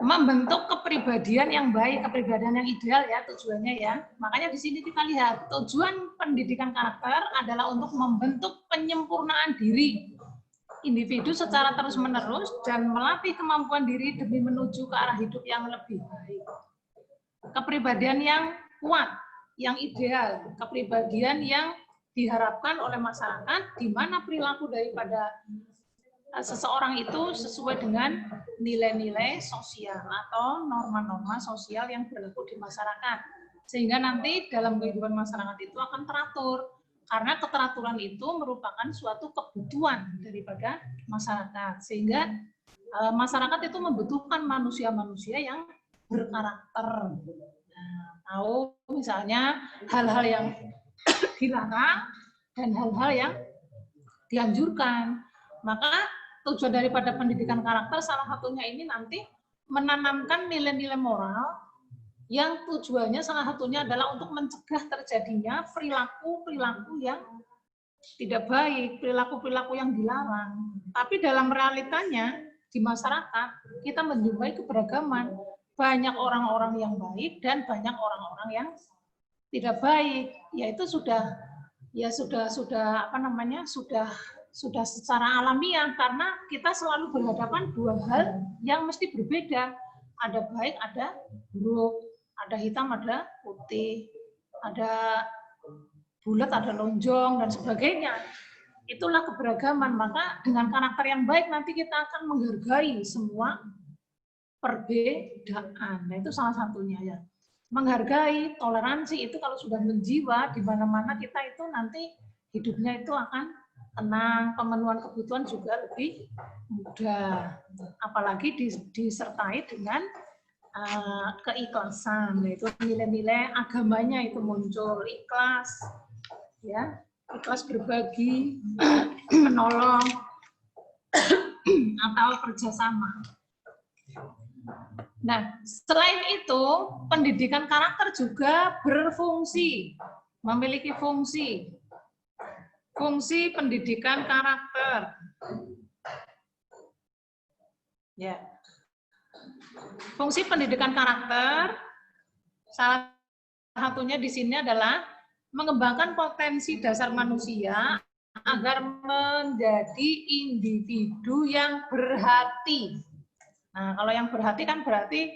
membentuk kepribadian yang baik, kepribadian yang ideal ya tujuannya ya. Makanya di sini kita lihat tujuan pendidikan karakter adalah untuk membentuk penyempurnaan diri individu secara terus-menerus dan melatih kemampuan diri demi menuju ke arah hidup yang lebih baik. Kepribadian yang kuat, yang ideal, kepribadian yang diharapkan oleh masyarakat di mana perilaku daripada seseorang itu sesuai dengan nilai-nilai sosial atau norma-norma sosial yang berlaku di masyarakat. Sehingga nanti dalam kehidupan masyarakat itu akan teratur. Karena keteraturan itu merupakan suatu kebutuhan daripada masyarakat. Sehingga masyarakat itu membutuhkan manusia-manusia yang berkarakter. Nah, tahu misalnya hal-hal yang dilarang dan hal-hal yang dianjurkan. Maka tujuan daripada pendidikan karakter salah satunya ini nanti menanamkan nilai-nilai moral yang tujuannya salah satunya adalah untuk mencegah terjadinya perilaku-perilaku yang tidak baik, perilaku-perilaku yang dilarang. Tapi dalam realitanya di masyarakat kita menjumpai keberagaman, banyak orang-orang yang baik dan banyak orang-orang yang tidak baik. Yaitu sudah secara alamiah karena kita selalu berhadapan dua hal yang mesti berbeda. Ada baik, ada buruk, ada hitam, ada putih, ada bulat, ada lonjong dan sebagainya. Itulah keberagaman. Maka dengan karakter yang baik nanti kita akan menghargai semua perbedaan. Nah, itu salah satunya ya. Menghargai, toleransi itu kalau sudah menjiwa di mana-mana kita itu nanti hidupnya itu akan tenang, pemenuhan kebutuhan juga lebih mudah. Apalagi disertai dengan keikhlasan, yaitu nilai-nilai agamanya itu muncul, ikhlas, ya, ikhlas berbagi, menolong, atau kerjasama. Nah, selain itu, pendidikan karakter juga berfungsi, memiliki fungsi. Fungsi pendidikan karakter. Ya. Fungsi pendidikan karakter salah satunya di sini adalah mengembangkan potensi dasar manusia agar menjadi individu yang berhati. Nah, kalau yang berhati kan berarti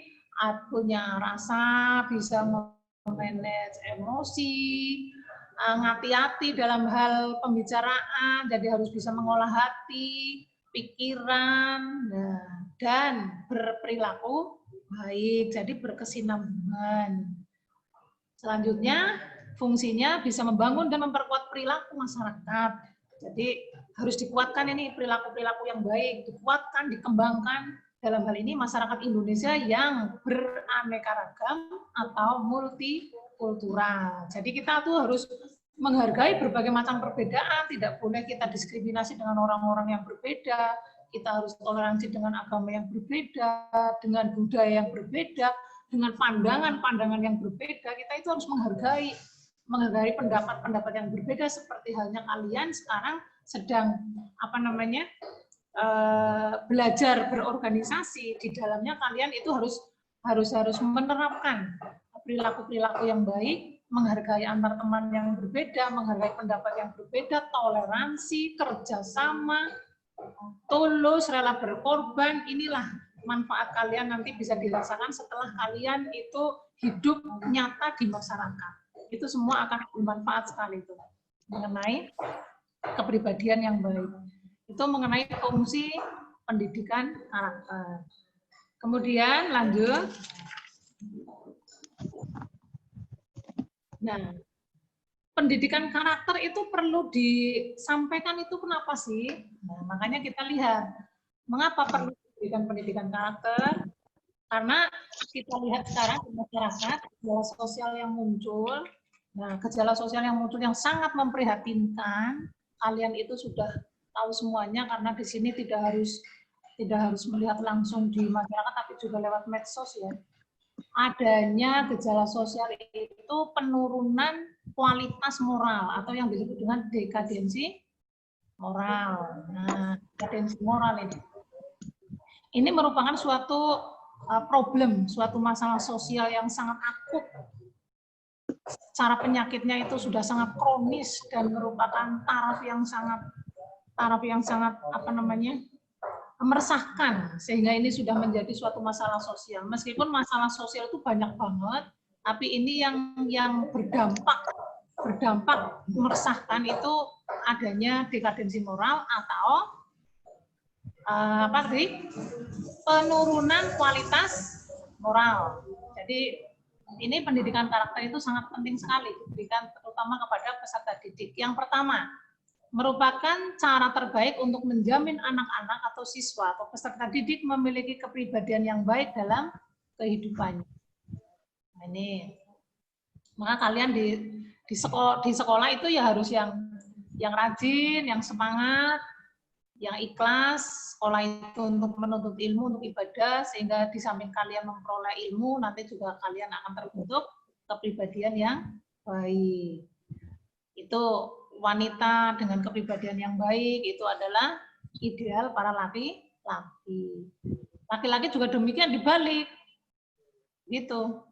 punya rasa, bisa memanage emosi, hati-hati dalam hal pembicaraan, jadi harus bisa mengolah hati, pikiran, dan berperilaku baik, jadi berkesinambungan. Selanjutnya, fungsinya bisa membangun dan memperkuat perilaku masyarakat. Jadi harus dikuatkan ini perilaku-perilaku yang baik, dikuatkan, dikembangkan. Dalam hal ini masyarakat Indonesia yang beraneka ragam atau multikultural. Jadi kita tuh harus menghargai berbagai macam perbedaan, tidak boleh kita diskriminasi dengan orang-orang yang berbeda, kita harus toleransi dengan agama yang berbeda, dengan budaya yang berbeda, dengan pandangan-pandangan yang berbeda, kita itu harus menghargai pendapat-pendapat yang berbeda, seperti halnya kalian sekarang sedang belajar berorganisasi. Di dalamnya kalian itu harus menerapkan perilaku-perilaku yang baik, menghargai antar teman yang berbeda, menghargai pendapat yang berbeda, toleransi, kerjasama, tulus, rela berkorban. Inilah manfaat kalian nanti bisa dirasakan setelah kalian itu hidup nyata di masyarakat. Itu semua akan bermanfaat sekali itu mengenai kepribadian yang baik. Itu mengenai fungsi pendidikan karakter. Kemudian lanjut. Nah, pendidikan karakter itu perlu disampaikan itu kenapa sih? Nah, makanya kita lihat mengapa perlu pendidikan karakter. Karena kita lihat sekarang di masyarakat gejala sosial yang muncul. Nah, gejala sosial yang muncul yang sangat memprihatinkan. Kalian itu sudah tahu semuanya karena di sini tidak harus melihat langsung di masyarakat, tapi juga lewat medsos ya. Adanya gejala sosial itu penurunan kualitas moral atau yang disebut dengan dekadensi moral. Nah, dekadensi moral ini merupakan suatu problem, suatu masalah sosial yang sangat akut. Cara penyakitnya itu sudah sangat kronis dan merupakan taraf yang sangat meresahkan, sehingga ini sudah menjadi suatu masalah sosial. Meskipun masalah sosial itu banyak banget, tapi ini yang berdampak meresahkan itu adanya dekadensi moral atau penurunan kualitas moral. Jadi ini pendidikan karakter itu sangat penting sekali diberikan terutama kepada peserta didik. Yang pertama, merupakan cara terbaik untuk menjamin anak-anak atau siswa atau peserta didik memiliki kepribadian yang baik dalam kehidupannya. Nah, ini maka kalian di sekolah itu ya harus yang rajin, yang semangat, yang ikhlas. Sekolah itu untuk menuntut ilmu, untuk ibadah, sehingga di samping kalian memperoleh ilmu, nanti juga kalian akan terbentuk kepribadian yang baik. Itu wanita dengan kepribadian yang baik itu adalah ideal para laki-laki. Laki-laki juga demikian dibalik. Gitu.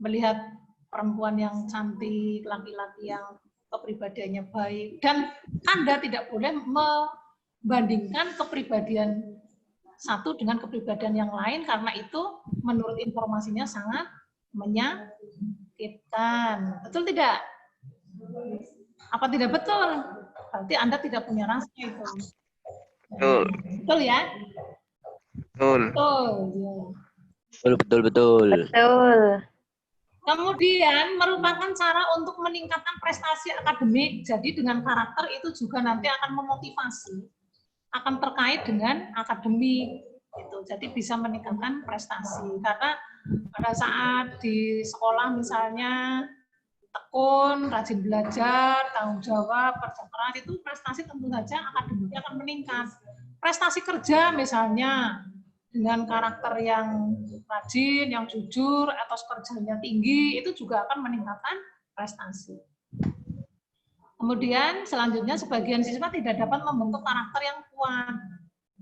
Melihat perempuan yang cantik, laki-laki yang kepribadiannya baik, dan Anda tidak boleh membandingkan kepribadian satu dengan kepribadian yang lain karena itu menurut informasinya sangat menyakitkan. Betul tidak? Apa tidak betul? Berarti Anda tidak punya rasa itu. Betul. Betul ya? Betul. Betul. Ya. Betul. Betul. Kemudian merupakan cara untuk meningkatkan prestasi akademik. Jadi dengan karakter itu juga nanti akan memotivasi, akan terkait dengan akademik. Gitu. Jadi bisa meningkatkan prestasi. Karena pada saat di sekolah misalnya tekun, rajin belajar, tanggung jawab, kerja keras, itu prestasi tentu saja akademiknya akan meningkat. Prestasi kerja misalnya, dengan karakter yang rajin, yang jujur, etos kerjanya tinggi, itu juga akan meningkatkan prestasi. Kemudian selanjutnya sebagian siswa tidak dapat membentuk karakter yang kuat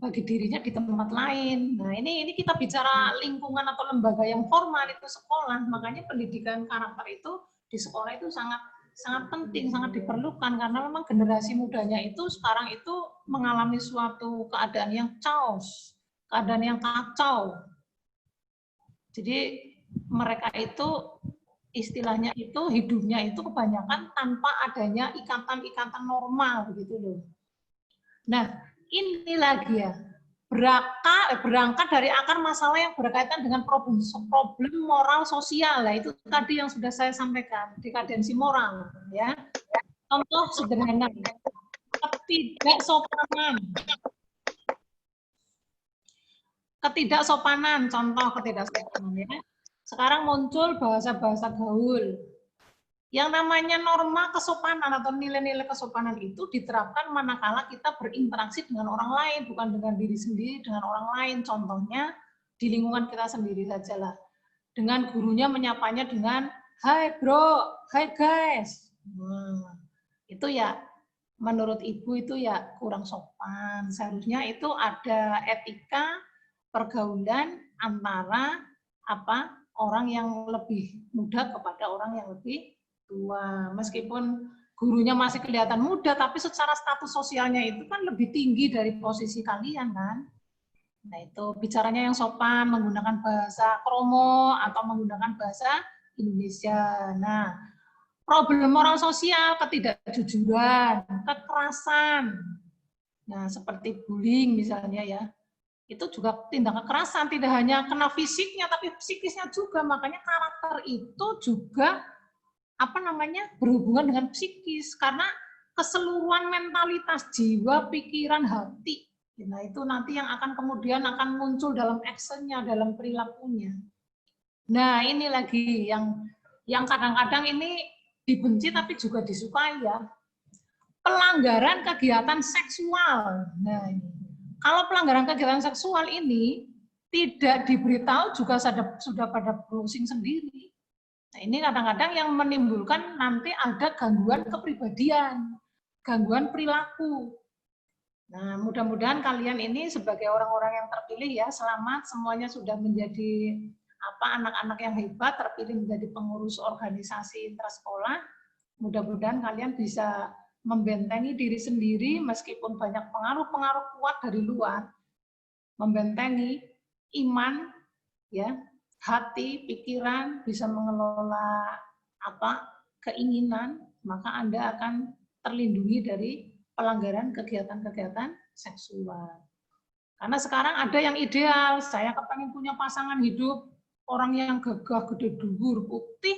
bagi dirinya di tempat lain. Nah, ini kita bicara lingkungan atau lembaga yang formal itu sekolah, makanya pendidikan karakter itu di sekolah itu sangat penting, sangat diperlukan karena memang generasi mudanya itu sekarang itu mengalami suatu keadaan yang chaos, keadaan yang kacau. Jadi mereka itu istilahnya itu hidupnya itu kebanyakan tanpa adanya ikatan-ikatan normal begitu loh. Nah, ini lagi ya, berangkat dari akar masalah yang berkaitan dengan problem moral sosial. Nah, itu tadi yang sudah saya sampaikan, dekadensi moral. Ya. Contoh sederhana, ketidaksopanan, contoh ketidaksopanan ya. Sekarang muncul bahasa-bahasa gaul. Yang namanya norma kesopanan atau nilai-nilai kesopanan itu diterapkan manakala kita berinteraksi dengan orang lain, bukan dengan diri sendiri, dengan orang lain. Contohnya di lingkungan kita sendiri saja lah. Dengan gurunya menyapanya dengan, "Hai bro, hai guys." Itu ya menurut ibu itu ya kurang sopan. Seharusnya itu ada etika pergaulan antara orang yang lebih muda kepada orang yang lebih tua. Meskipun gurunya masih kelihatan muda, tapi secara status sosialnya itu kan lebih tinggi dari posisi kalian kan. Nah itu bicaranya yang sopan, menggunakan bahasa kromo atau menggunakan bahasa Indonesia. Nah, problem moral sosial, ketidakjujuran, kekerasan. Nah, seperti bullying misalnya ya. Itu juga tindak kekerasan, tidak hanya kena fisiknya tapi psikisnya juga. Makanya karakter itu juga berhubungan dengan psikis karena keseluruhan mentalitas jiwa, pikiran, hati. Nah, itu nanti yang akan kemudian akan muncul dalam actionnya, dalam perilakunya. Nah, ini lagi yang kadang-kadang ini dibenci tapi juga disukai ya. Pelanggaran kegiatan seksual. Nah, ini. Kalau pelanggaran kegiatan seksual ini tidak diberitahu juga sudah pada browsing sendiri. Nah, ini kadang-kadang yang menimbulkan nanti ada gangguan kepribadian, gangguan perilaku. Nah, mudah-mudahan kalian ini sebagai orang-orang yang terpilih ya, selamat semuanya sudah menjadi anak-anak yang hebat, terpilih menjadi pengurus organisasi intrasekolah. Mudah-mudahan kalian bisa membentengi diri sendiri meskipun banyak pengaruh-pengaruh kuat dari luar, membentengi iman, ya, hati, pikiran, bisa mengelola keinginan, maka Anda akan terlindungi dari pelanggaran kegiatan-kegiatan seksual. Karena sekarang ada yang ideal, saya kepengen punya pasangan hidup orang yang gagah, gede, dhuwur, putih,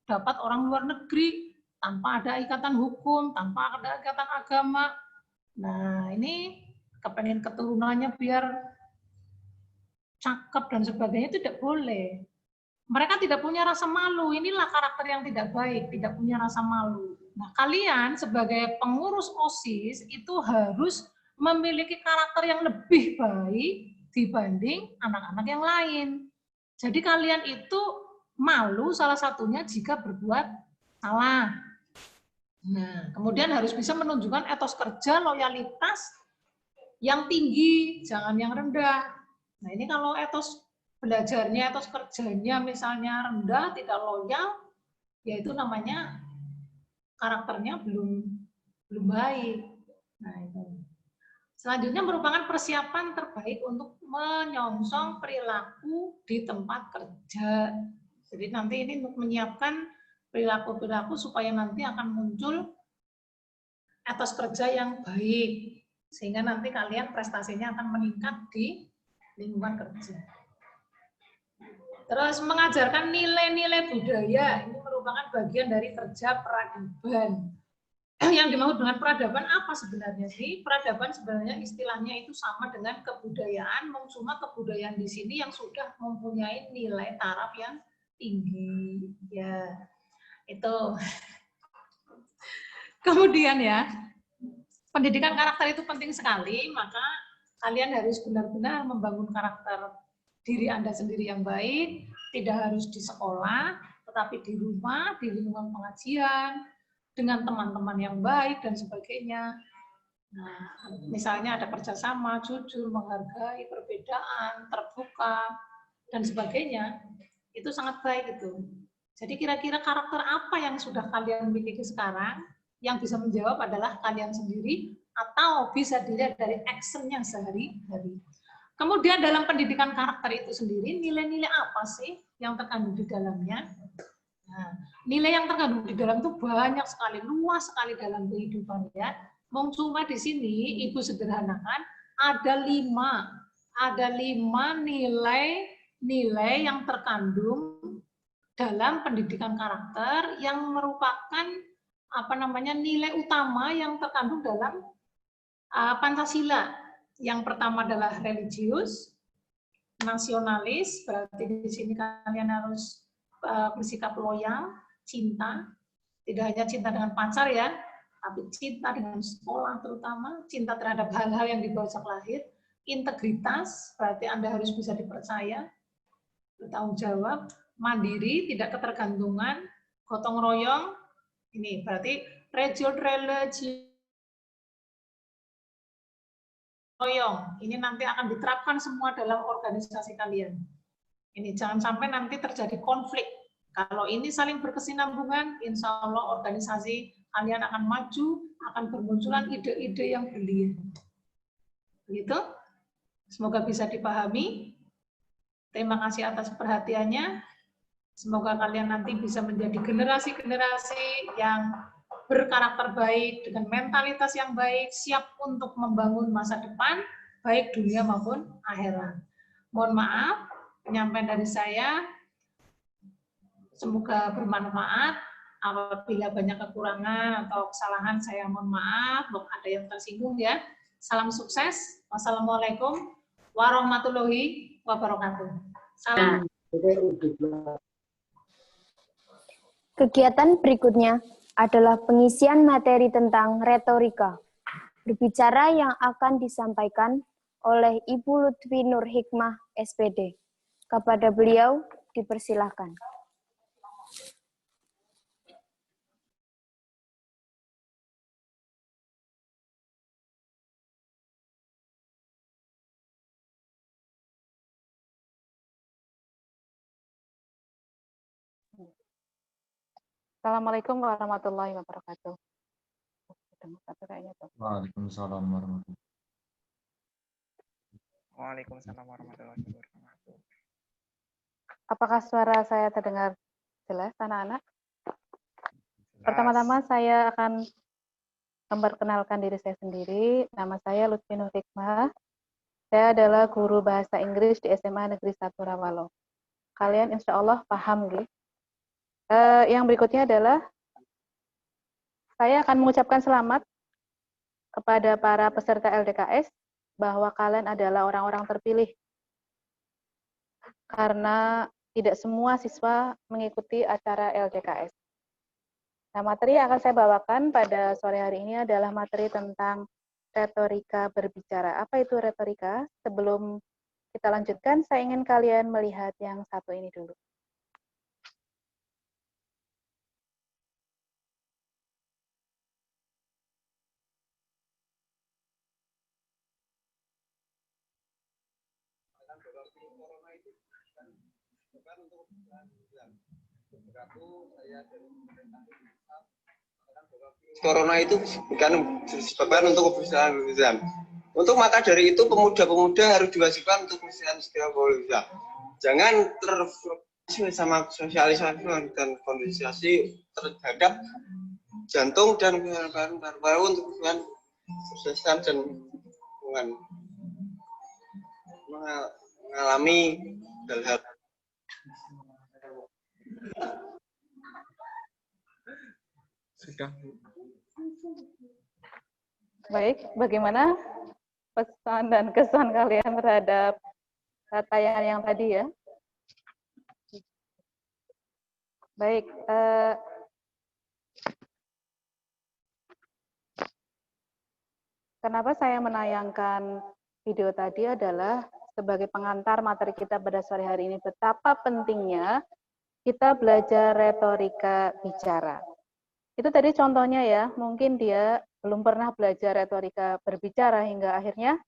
dapat orang luar negeri, tanpa ada ikatan hukum, tanpa ada ikatan agama. Nah, ini kepengen keturunannya biar cakep dan sebagainya, tidak boleh. Mereka tidak punya rasa malu, inilah karakter yang tidak baik, tidak punya rasa malu. Nah, kalian sebagai pengurus OSIS itu harus memiliki karakter yang lebih baik dibanding anak-anak yang lain. Jadi kalian itu malu salah satunya jika berbuat salah. Nah, kemudian harus bisa menunjukkan etos kerja, loyalitas yang tinggi, jangan yang rendah. Nah, ini kalau etos belajarnya, etos kerjanya misalnya rendah, tidak loyal, ya itu namanya karakternya belum baik. Nah, itu. Selanjutnya merupakan persiapan terbaik untuk menyongsong perilaku di tempat kerja. Jadi nanti ini untuk menyiapkan perilaku-perilaku supaya nanti akan muncul etos kerja yang baik. Sehingga nanti kalian prestasinya akan meningkat di lingkungan kerja. Terus mengajarkan nilai-nilai budaya, ini merupakan bagian dari kerja peradaban. Yang dimaksud dengan peradaban apa sebenarnya sih? Peradaban sebenarnya istilahnya itu sama dengan kebudayaan, cuma kebudayaan di sini yang sudah mempunyai nilai taraf yang tinggi. Ya, itu. Kemudian ya, pendidikan karakter itu penting sekali, maka kalian harus benar-benar membangun karakter diri Anda sendiri yang baik, tidak harus di sekolah, tetapi di rumah, di lingkungan pengajian, dengan teman-teman yang baik, dan sebagainya. Nah, misalnya ada kerjasama, jujur, menghargai perbedaan, terbuka, dan sebagainya, itu sangat baik itu. Jadi kira-kira karakter apa yang sudah kalian miliki sekarang, yang bisa menjawab adalah kalian sendiri, atau bisa dilihat dari actionnya sehari-hari. Kemudian dalam pendidikan karakter itu sendiri, nilai-nilai apa sih yang terkandung di dalamnya? Nah, nilai yang terkandung di dalam itu banyak sekali, luas sekali dalam kehidupan ya. Cuma di sini Ibu sederhanakan ada lima nilai yang terkandung dalam pendidikan karakter yang merupakan nilai utama yang terkandung dalam Pancasila. Yang pertama adalah religius, nasionalis, berarti di sini kalian harus bersikap loyal, cinta, tidak hanya cinta dengan pacar ya, tapi cinta dengan sekolah terutama, cinta terhadap hal-hal yang di bawah lahir, integritas, berarti Anda harus bisa dipercaya, bertanggung jawab, mandiri, tidak ketergantungan, gotong royong, ini berarti religi royong. Ini nanti akan diterapkan semua dalam organisasi kalian. Ini jangan sampai nanti terjadi konflik. Kalau ini saling berkesinambungan, insya Allah organisasi kalian akan maju, akan bermunculan ide-ide yang brilian. Begitu? Semoga bisa dipahami. Terima kasih atas perhatiannya. Semoga kalian nanti bisa menjadi generasi-generasi yang berkarakter baik, dengan mentalitas yang baik, siap untuk membangun masa depan, baik dunia maupun akhirat. Mohon maaf, penyampaian dari saya, semoga bermanfaat. Apabila banyak kekurangan atau kesalahan, saya mohon maaf, ada yang tersinggung ya. Salam sukses. Wassalamualaikum warahmatullahi wabarakatuh. Salam. Kegiatan berikutnya adalah pengisian materi tentang retorika. Berbicara yang akan disampaikan oleh Ibu Lutfi Nur Hikmah, SPD. Kepada beliau, dipersilahkan. Assalamualaikum warahmatullahi wabarakatuh. Waalaikumsalam warahmatullahi wabarakatuh. Waalaikumsalam warahmatullahi wabarakatuh. Apakah suara saya terdengar jelas, anak-anak? Pertama-tama saya akan memperkenalkan diri saya sendiri. Nama saya Lutfi Nur Hikmah. Saya adalah guru bahasa Inggris di SMA Negeri 1 Rawalo. Kalian insya Allah paham, gitu. Yang berikutnya adalah saya akan mengucapkan selamat kepada para peserta LDKS bahwa kalian adalah orang-orang terpilih karena tidak semua siswa mengikuti acara LDKS. Nah, materi yang akan saya bawakan pada sore hari ini adalah materi tentang retorika berbicara. Apa itu retorika? Sebelum kita lanjutkan, saya ingin kalian melihat yang satu ini dulu. Corona itu bukan disebabkan untuk kebersihan. Untuk maka dari itu pemuda-pemuda harus diwajibkan untuk kebersihan secara politik. Jangan terfokus sama sosialisasi dan kondisiasi terhadap jantung dan paru-paru untuk kebersihan kesehatan dan lingkungan mengalami hal-hal Sudah, Bu. Baik, bagaimana pesan dan kesan kalian terhadap tayangan yang tadi ya? Baik, kenapa saya menayangkan video tadi adalah sebagai pengantar materi kita pada sore hari ini, betapa pentingnya kita belajar retorika bicara. Itu tadi contohnya ya, mungkin dia belum pernah belajar retorika berbicara hingga akhirnya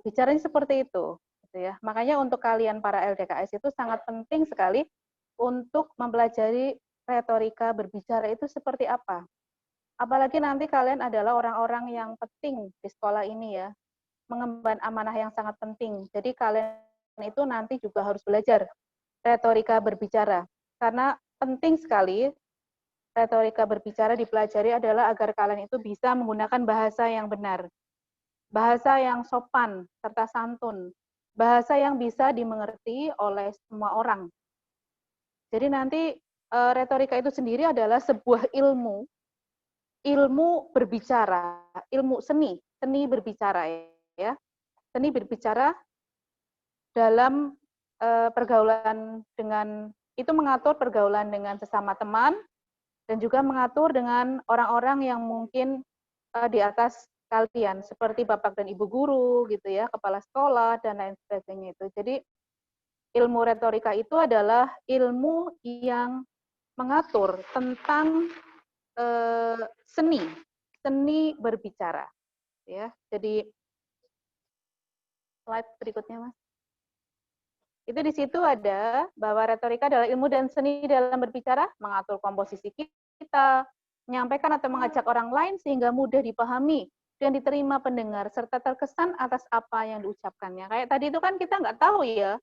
bicaranya seperti itu. Gitu ya. Makanya untuk kalian para LDKS itu sangat penting sekali untuk mempelajari retorika berbicara itu seperti apa. Apalagi nanti kalian adalah orang-orang yang penting di sekolah ini ya, mengemban amanah yang sangat penting. Jadi kalian itu nanti juga harus belajar retorika berbicara. Karena penting sekali retorika berbicara dipelajari adalah agar kalian itu bisa menggunakan bahasa yang benar, bahasa yang sopan serta santun, bahasa yang bisa dimengerti oleh semua orang. Jadi nanti retorika itu sendiri adalah sebuah ilmu berbicara, ilmu seni berbicara ya, seni berbicara dalam pergaulan dengan itu mengatur pergaulan dengan sesama teman. Dan juga mengatur dengan orang-orang yang mungkin di atas kalian, seperti bapak dan ibu guru, gitu ya, kepala sekolah, dan lain sebagainya itu. Jadi, ilmu retorika itu adalah ilmu yang mengatur tentang seni berbicara. Ya, jadi, slide berikutnya, Mas. Itu di situ ada bahwa retorika adalah ilmu dan seni dalam berbicara, mengatur komposisi kita, menyampaikan atau mengajak orang lain sehingga mudah dipahami dan diterima pendengar, serta terkesan atas apa yang diucapkannya. Kayak tadi itu kan kita nggak tahu ya,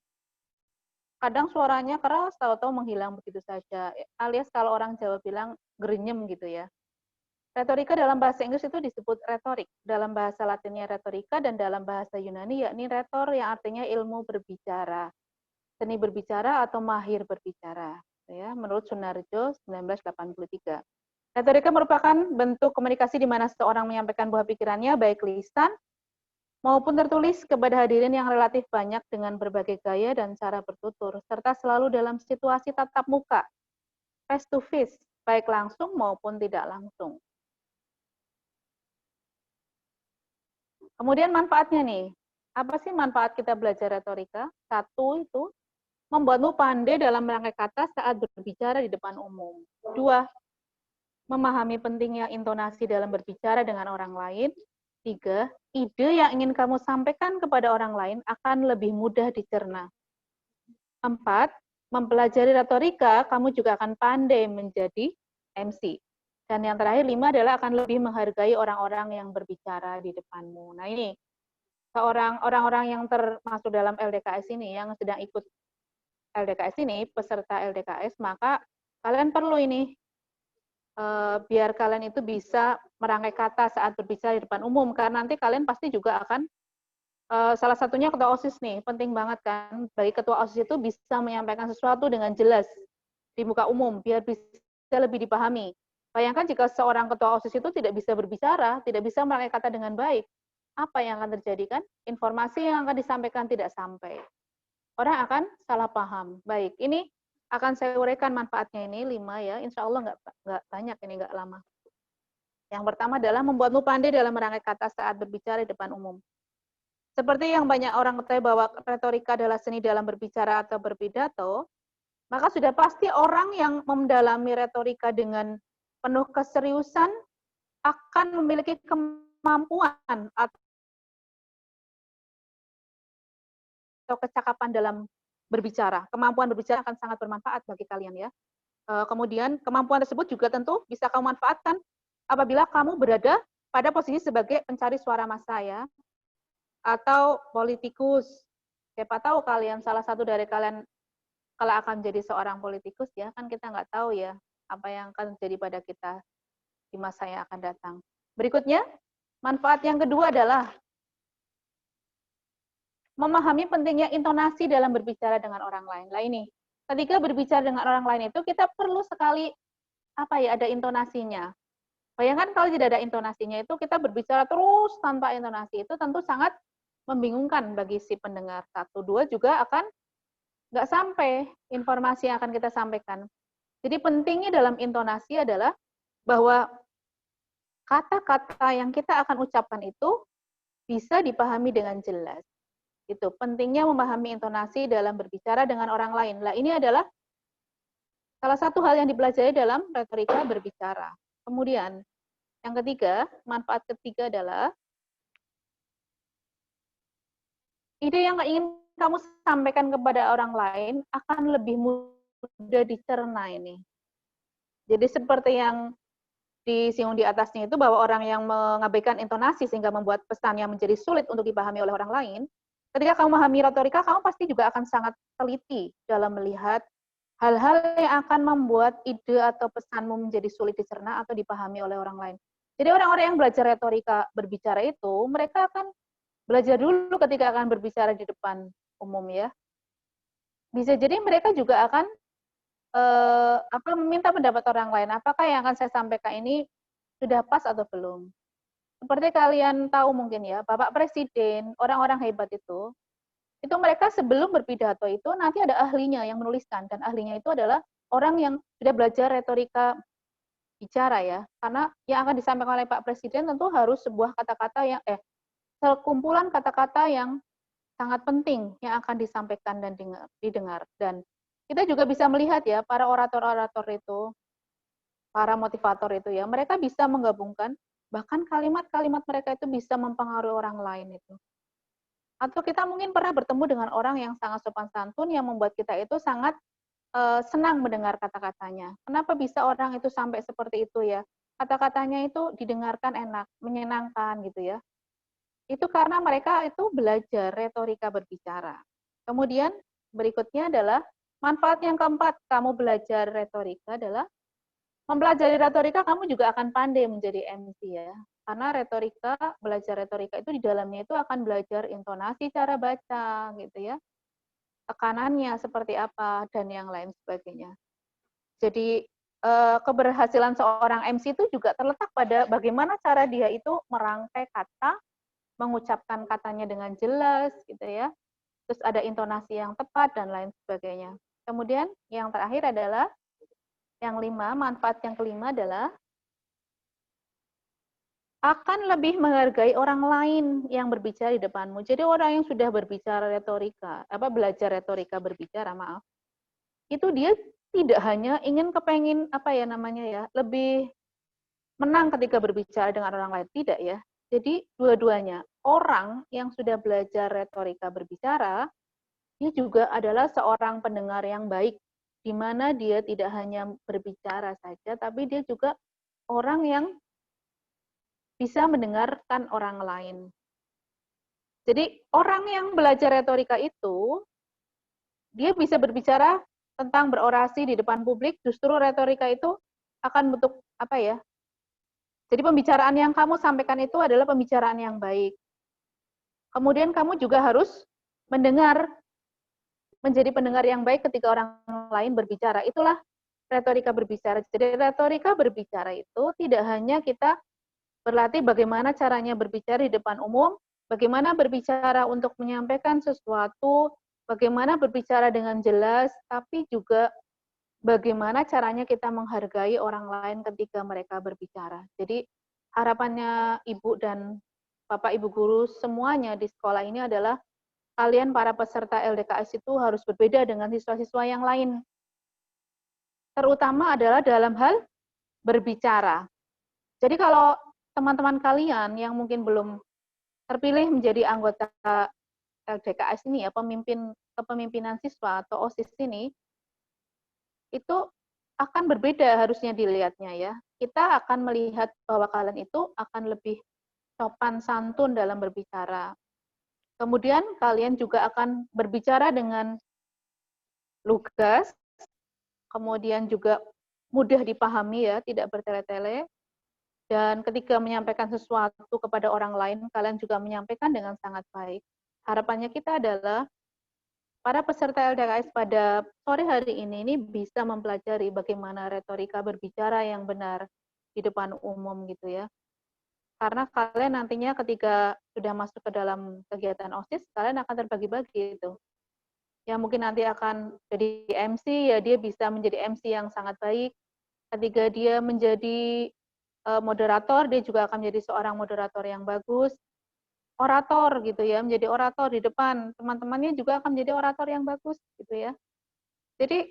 kadang suaranya keras, tahu-tahu menghilang begitu saja. Alias kalau orang Jawa bilang gerenyem gitu ya. Retorika dalam bahasa Inggris itu disebut retorik, dalam bahasa Latinnya retorika, dan dalam bahasa Yunani yakni retor yang artinya ilmu berbicara. Seni berbicara atau mahir berbicara, ya, menurut Sunarjo 1983. Retorika merupakan bentuk komunikasi di mana seseorang menyampaikan buah pikirannya baik lisan maupun tertulis kepada hadirin yang relatif banyak dengan berbagai gaya dan cara bertutur, serta selalu dalam situasi tatap muka, face to face, baik langsung maupun tidak langsung. Kemudian manfaatnya nih, apa sih manfaat kita belajar retorika? Satu itu, membuatmu pandai dalam merangkai kata saat berbicara di depan umum. 2. Memahami pentingnya intonasi dalam berbicara dengan orang lain. 3. Ide yang ingin kamu sampaikan kepada orang lain akan lebih mudah dicerna. 4. Mempelajari retorika, kamu juga akan pandai menjadi MC. Dan yang terakhir 5 adalah akan lebih menghargai orang-orang yang berbicara di depanmu. Nah ini, orang-orang yang termasuk dalam LDKS ini, yang sedang ikut LDKS ini, peserta LDKS, maka kalian perlu ini, biar kalian itu bisa merangkai kata saat berbicara di depan umum, karena nanti kalian pasti juga akan, salah satunya ketua OSIS nih, penting banget kan, bagi ketua OSIS itu bisa menyampaikan sesuatu dengan jelas di muka umum, biar bisa lebih dipahami. Bayangkan jika seorang ketua OSIS itu tidak bisa berbicara, tidak bisa merangkai kata dengan baik, apa yang akan terjadi kan? Informasi yang akan disampaikan tidak sampai. Orang akan salah paham. Baik, ini akan saya uraikan manfaatnya ini 5 ya. Insya Allah nggak banyak ini, nggak lama. Yang pertama adalah membuatmu pandai dalam merangkai kata saat berbicara di depan umum. Seperti yang banyak orang ketahui bahwa retorika adalah seni dalam berbicara atau berpidato, maka sudah pasti orang yang mendalami retorika dengan penuh keseriusan akan memiliki kemampuan atau kecakapan dalam berbicara. Kemampuan berbicara akan sangat bermanfaat bagi kalian ya. Kemudian kemampuan tersebut juga tentu bisa kamu manfaatkan apabila kamu berada pada posisi sebagai pencari suara massa ya, atau politikus. Siapa tahu kalian, salah satu dari kalian kalau akan jadi seorang politikus ya, kan kita nggak tahu ya apa yang akan terjadi pada kita di masa yang akan datang. Berikutnya, manfaat yang kedua adalah memahami pentingnya intonasi dalam berbicara dengan orang lain. Lah ini, ketika berbicara dengan orang lain itu kita perlu sekali ada intonasinya. Bayangkan kalau tidak ada intonasinya itu kita berbicara terus tanpa intonasi itu tentu sangat membingungkan bagi si pendengar. Satu, dua juga akan nggak sampai informasi yang akan kita sampaikan. Jadi pentingnya dalam intonasi adalah bahwa kata-kata yang kita akan ucapkan itu bisa dipahami dengan jelas. Itu pentingnya memahami intonasi dalam berbicara dengan orang lain. Nah, ini adalah salah satu hal yang dipelajari dalam retorika berbicara. Kemudian, yang ketiga, manfaat ketiga adalah ide yang ingin kamu sampaikan kepada orang lain akan lebih mudah dicerna ini. Jadi seperti yang disinggung di atasnya itu bahwa orang yang mengabaikan intonasi sehingga membuat pesan yang menjadi sulit untuk dipahami oleh orang lain, ketika kamu memahami retorika, kamu pasti juga akan sangat teliti dalam melihat hal-hal yang akan membuat ide atau pesanmu menjadi sulit dicerna atau dipahami oleh orang lain. Jadi orang-orang yang belajar retorika berbicara itu, mereka akan belajar dulu ketika akan berbicara di depan umum ya. Bisa jadi mereka juga akan meminta pendapat orang lain. Apakah yang akan saya sampaikan ini sudah pas atau belum? Seperti kalian tahu mungkin ya, Bapak Presiden, orang-orang hebat itu mereka sebelum berpidato itu nanti ada ahlinya yang menuliskan, dan ahlinya itu adalah orang yang sudah belajar retorika bicara ya, karena yang akan disampaikan oleh Pak Presiden tentu harus sebuah kata-kata yang sekumpulan kata-kata yang sangat penting yang akan disampaikan dan didengar. Dan kita juga bisa melihat ya, para orator-orator itu, para motivator itu ya, mereka bisa menggabungkan, bahkan kalimat-kalimat mereka itu bisa mempengaruhi orang lain itu. Atau kita mungkin pernah bertemu dengan orang yang sangat sopan santun yang membuat kita itu sangat senang mendengar kata-katanya. Kenapa bisa orang itu sampai seperti itu ya? Kata-katanya itu didengarkan enak, menyenangkan gitu ya. Itu karena mereka itu belajar retorika berbicara. Kemudian berikutnya adalah manfaat yang keempat, kamu belajar retorika adalah mempelajari retorika kamu juga akan pandai menjadi MC ya. Karena belajar retorika itu di dalamnya itu akan belajar intonasi cara baca gitu ya. Tekanannya seperti apa dan yang lain sebagainya. Jadi keberhasilan seorang MC itu juga terletak pada bagaimana cara dia itu merangkai kata, mengucapkan katanya dengan jelas gitu ya. Terus ada intonasi yang tepat dan lain sebagainya. Kemudian yang terakhir adalah yang manfaat yang kelima adalah akan lebih menghargai orang lain yang berbicara di depanmu. Jadi orang yang sudah berbicara belajar retorika berbicara, itu dia tidak hanya ingin kepengen lebih menang ketika berbicara dengan orang lain, tidak ya. Jadi dua-duanya, orang yang sudah belajar retorika berbicara, dia juga adalah seorang pendengar yang baik, di mana dia tidak hanya berbicara saja, tapi dia juga orang yang bisa mendengarkan orang lain. Jadi orang yang belajar retorika itu, dia bisa berbicara tentang berorasi di depan publik, justru retorika itu akan bentuk jadi pembicaraan yang kamu sampaikan itu adalah pembicaraan yang baik. Kemudian kamu juga harus menjadi pendengar yang baik ketika orang lain berbicara. Itulah retorika berbicara. Jadi retorika berbicara itu tidak hanya kita berlatih bagaimana caranya berbicara di depan umum, bagaimana berbicara untuk menyampaikan sesuatu, bagaimana berbicara dengan jelas, tapi juga bagaimana caranya kita menghargai orang lain ketika mereka berbicara. Jadi harapannya Ibu dan Bapak Ibu guru semuanya di sekolah ini adalah kalian para peserta LDKS itu harus berbeda dengan siswa-siswa yang lain. Terutama adalah dalam hal berbicara. Jadi kalau teman-teman kalian yang mungkin belum terpilih menjadi anggota LDKS ini ya, kepemimpinan siswa atau OSIS ini, itu akan berbeda harusnya dilihatnya ya. Kita akan melihat bahwa kalian itu akan lebih sopan santun dalam berbicara. Kemudian kalian juga akan berbicara dengan lugas, kemudian juga mudah dipahami ya, tidak bertele-tele. Dan ketika menyampaikan sesuatu kepada orang lain, kalian juga menyampaikan dengan sangat baik. Harapannya kita adalah para peserta LDKS pada sore hari ini bisa mempelajari bagaimana retorika berbicara yang benar di depan umum gitu ya. Karena kalian nantinya ketika sudah masuk ke dalam kegiatan OSIS, kalian akan terbagi-bagi itu. Yang mungkin nanti akan jadi MC, ya dia bisa menjadi MC yang sangat baik. Ketika dia menjadi moderator, dia juga akan menjadi seorang moderator yang bagus. Orator gitu ya, menjadi orator di depan teman-temannya juga akan menjadi orator yang bagus gitu ya. Jadi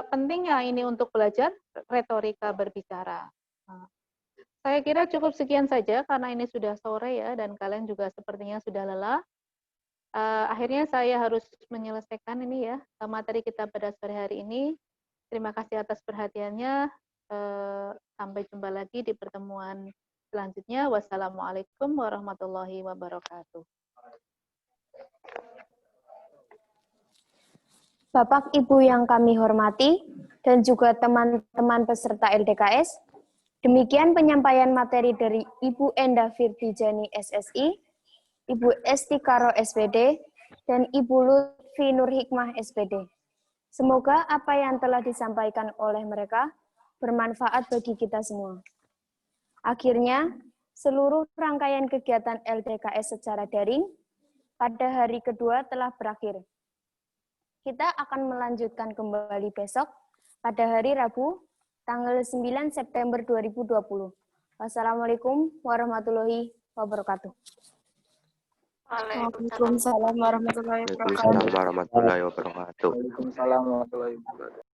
pentingnya ini untuk belajar retorika berbicara. Nah, saya kira cukup sekian saja karena ini sudah sore ya dan kalian juga sepertinya sudah lelah. Akhirnya saya harus menyelesaikan ini ya materi kita pada sore hari ini. Terima kasih atas perhatiannya. Sampai jumpa lagi di pertemuan selanjutnya. Wassalamualaikum warahmatullahi wabarakatuh. Bapak Ibu yang kami hormati dan juga teman-teman peserta LDKS, demikian penyampaian materi dari Ibu Enda Firdijani SSI, Ibu Esti Karo SPD, dan Ibu Lutfi Nur Hikmah SPD. Semoga apa yang telah disampaikan oleh mereka bermanfaat bagi kita semua. Akhirnya, seluruh rangkaian kegiatan LDKS secara daring pada hari kedua telah berakhir. Kita akan melanjutkan kembali besok pada hari Rabu, tanggal 9 September 2020. Wassalamualaikum warahmatullahi wabarakatuh. Waalaikumsalam warahmatullahi wabarakatuh. Waalaikumsalam warahmatullahi wabarakatuh. Waalaikumsalam warahmatullahi wabarakatuh.